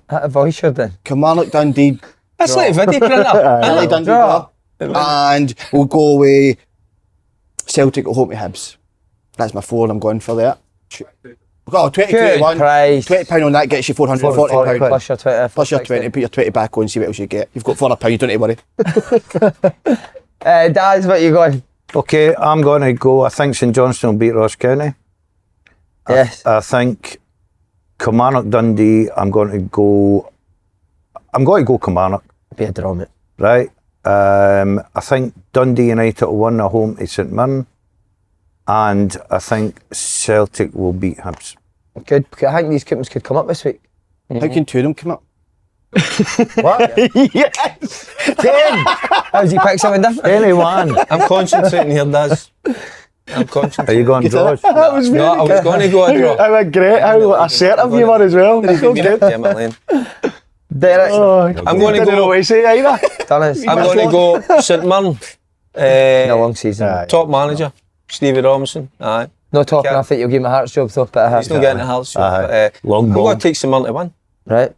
That a voice you're doing. Kilmarnock Dundee That's like a video printer. LA Dundee Draw. draw. And we'll go with Celtic at home to Hibs. That's my 4 I'm going for there. Oh, 20, Good 21. price. £20 on that gets you £440. £40 plus your 20. Plus your 20, put your 20 back on, see what else you get. You've got £400, you don't need to worry. Daz, what you going? Okay, I'm going to go. I think St Johnstone will beat Ross County. Yes. I think Kilmarnock Dundee. I'm going to go Kilmarnock. Be a draw, mate. Right. I think Dundee United will win at home to St Mirren, and I think Celtic will beat Hibs. Good. I think these coupons could come up this week. How can 2 of them come up? What? Yes! 10! How did you pick something different? Anyone? I'm concentrating here, Daz. I'm Are concentrating. you going draws? That was No, I was going to go a draw. That was great. How assertive you were as well. So good. Yeah, Lane. Derek. Oh, I'm going to didn't know go. what to say either. Dennis. I'm going to go St Mirren. In a long season. Top manager, Stevie Robinson. Aye. No talking, Yeah. I think you'll give my Hearts job though, but I He's not getting a Hearts job. Aye. But, Long I'm ball. going to take St Mirren to win. Right.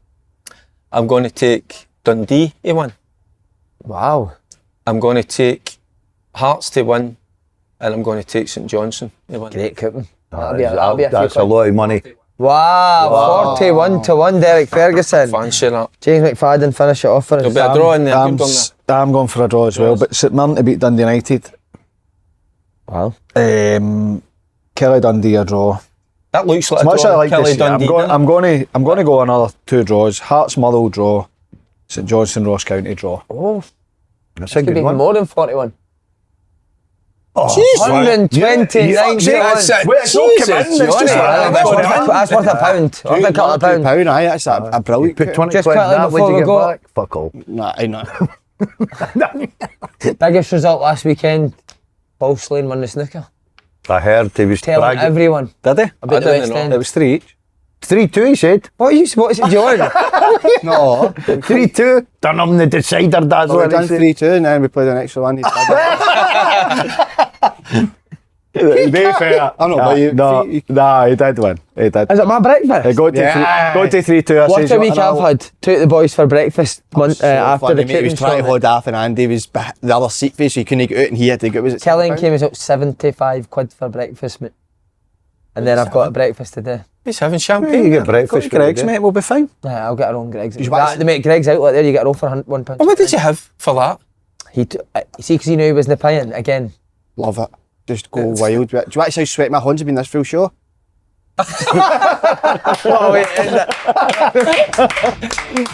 I'm going to take Dundee to win. Wow. I'm going to take Hearts to win. And I'm going to take St Johnstone to win. Great coupon. That'll be a few That's a quid. lot of money. Wow. 41-1, Derek Ferguson. Fancy that. James McFadden finish it off for There'll us. be a draw in there. Good on there. I'm going for a draw as well, but St Mirren to beat Dundee United. Wow. Kelly Dundee a draw. That looks like As a much as draw. I like Kelly to see, Dundee. I'm going to go another 2 draws. Hearts Motherwell draw. St Johnstone Ross County draw. Oh, That's a could be good even one. more than 41. Oh, 129. That's it. Wait, it's not Jesus, come in, it's just Johnny. like- That's worth a pound. Worth a couple of pounds. £2, aye, that's a brilliant. Put 20 Just quid quickly that, before would we you get go- back? Fuck all. Nah, I know. Biggest result last weekend. Paul Slane won the snooker. I heard he was Telling bragging. everyone Did they? about the didn't West know. End. It was 3 each. 3-2, he said. What is it, John? No. 3-2. Done on the decider, that's Well, we what done he said. 3-2 and then we played an extra one. To be fair, I know, but you- nah, he did win. He did. Is it my breakfast? He got to Yeah. go to 3-2. I What says, a week I've had. Took the boys for breakfast after the He was kicking trying to show. hold off and Andy was the other seat face, so he couldn't get out and he had to go. Was it Kelly and £7? came as up 75 quid for breakfast, mate. And then I've got a breakfast today. He's having You champagne. get breakfast. Got Greg's, mate, we'll be fine. Nah, I'll get our own Greg's. you want- They make Greg's outlet there, you get it all for £1. And what did you have for that? See, because he knew he wasn't paying again. Love it. Just go wild. Do you want to see how sweaty my hands have been this full show? Oh, wait, is it?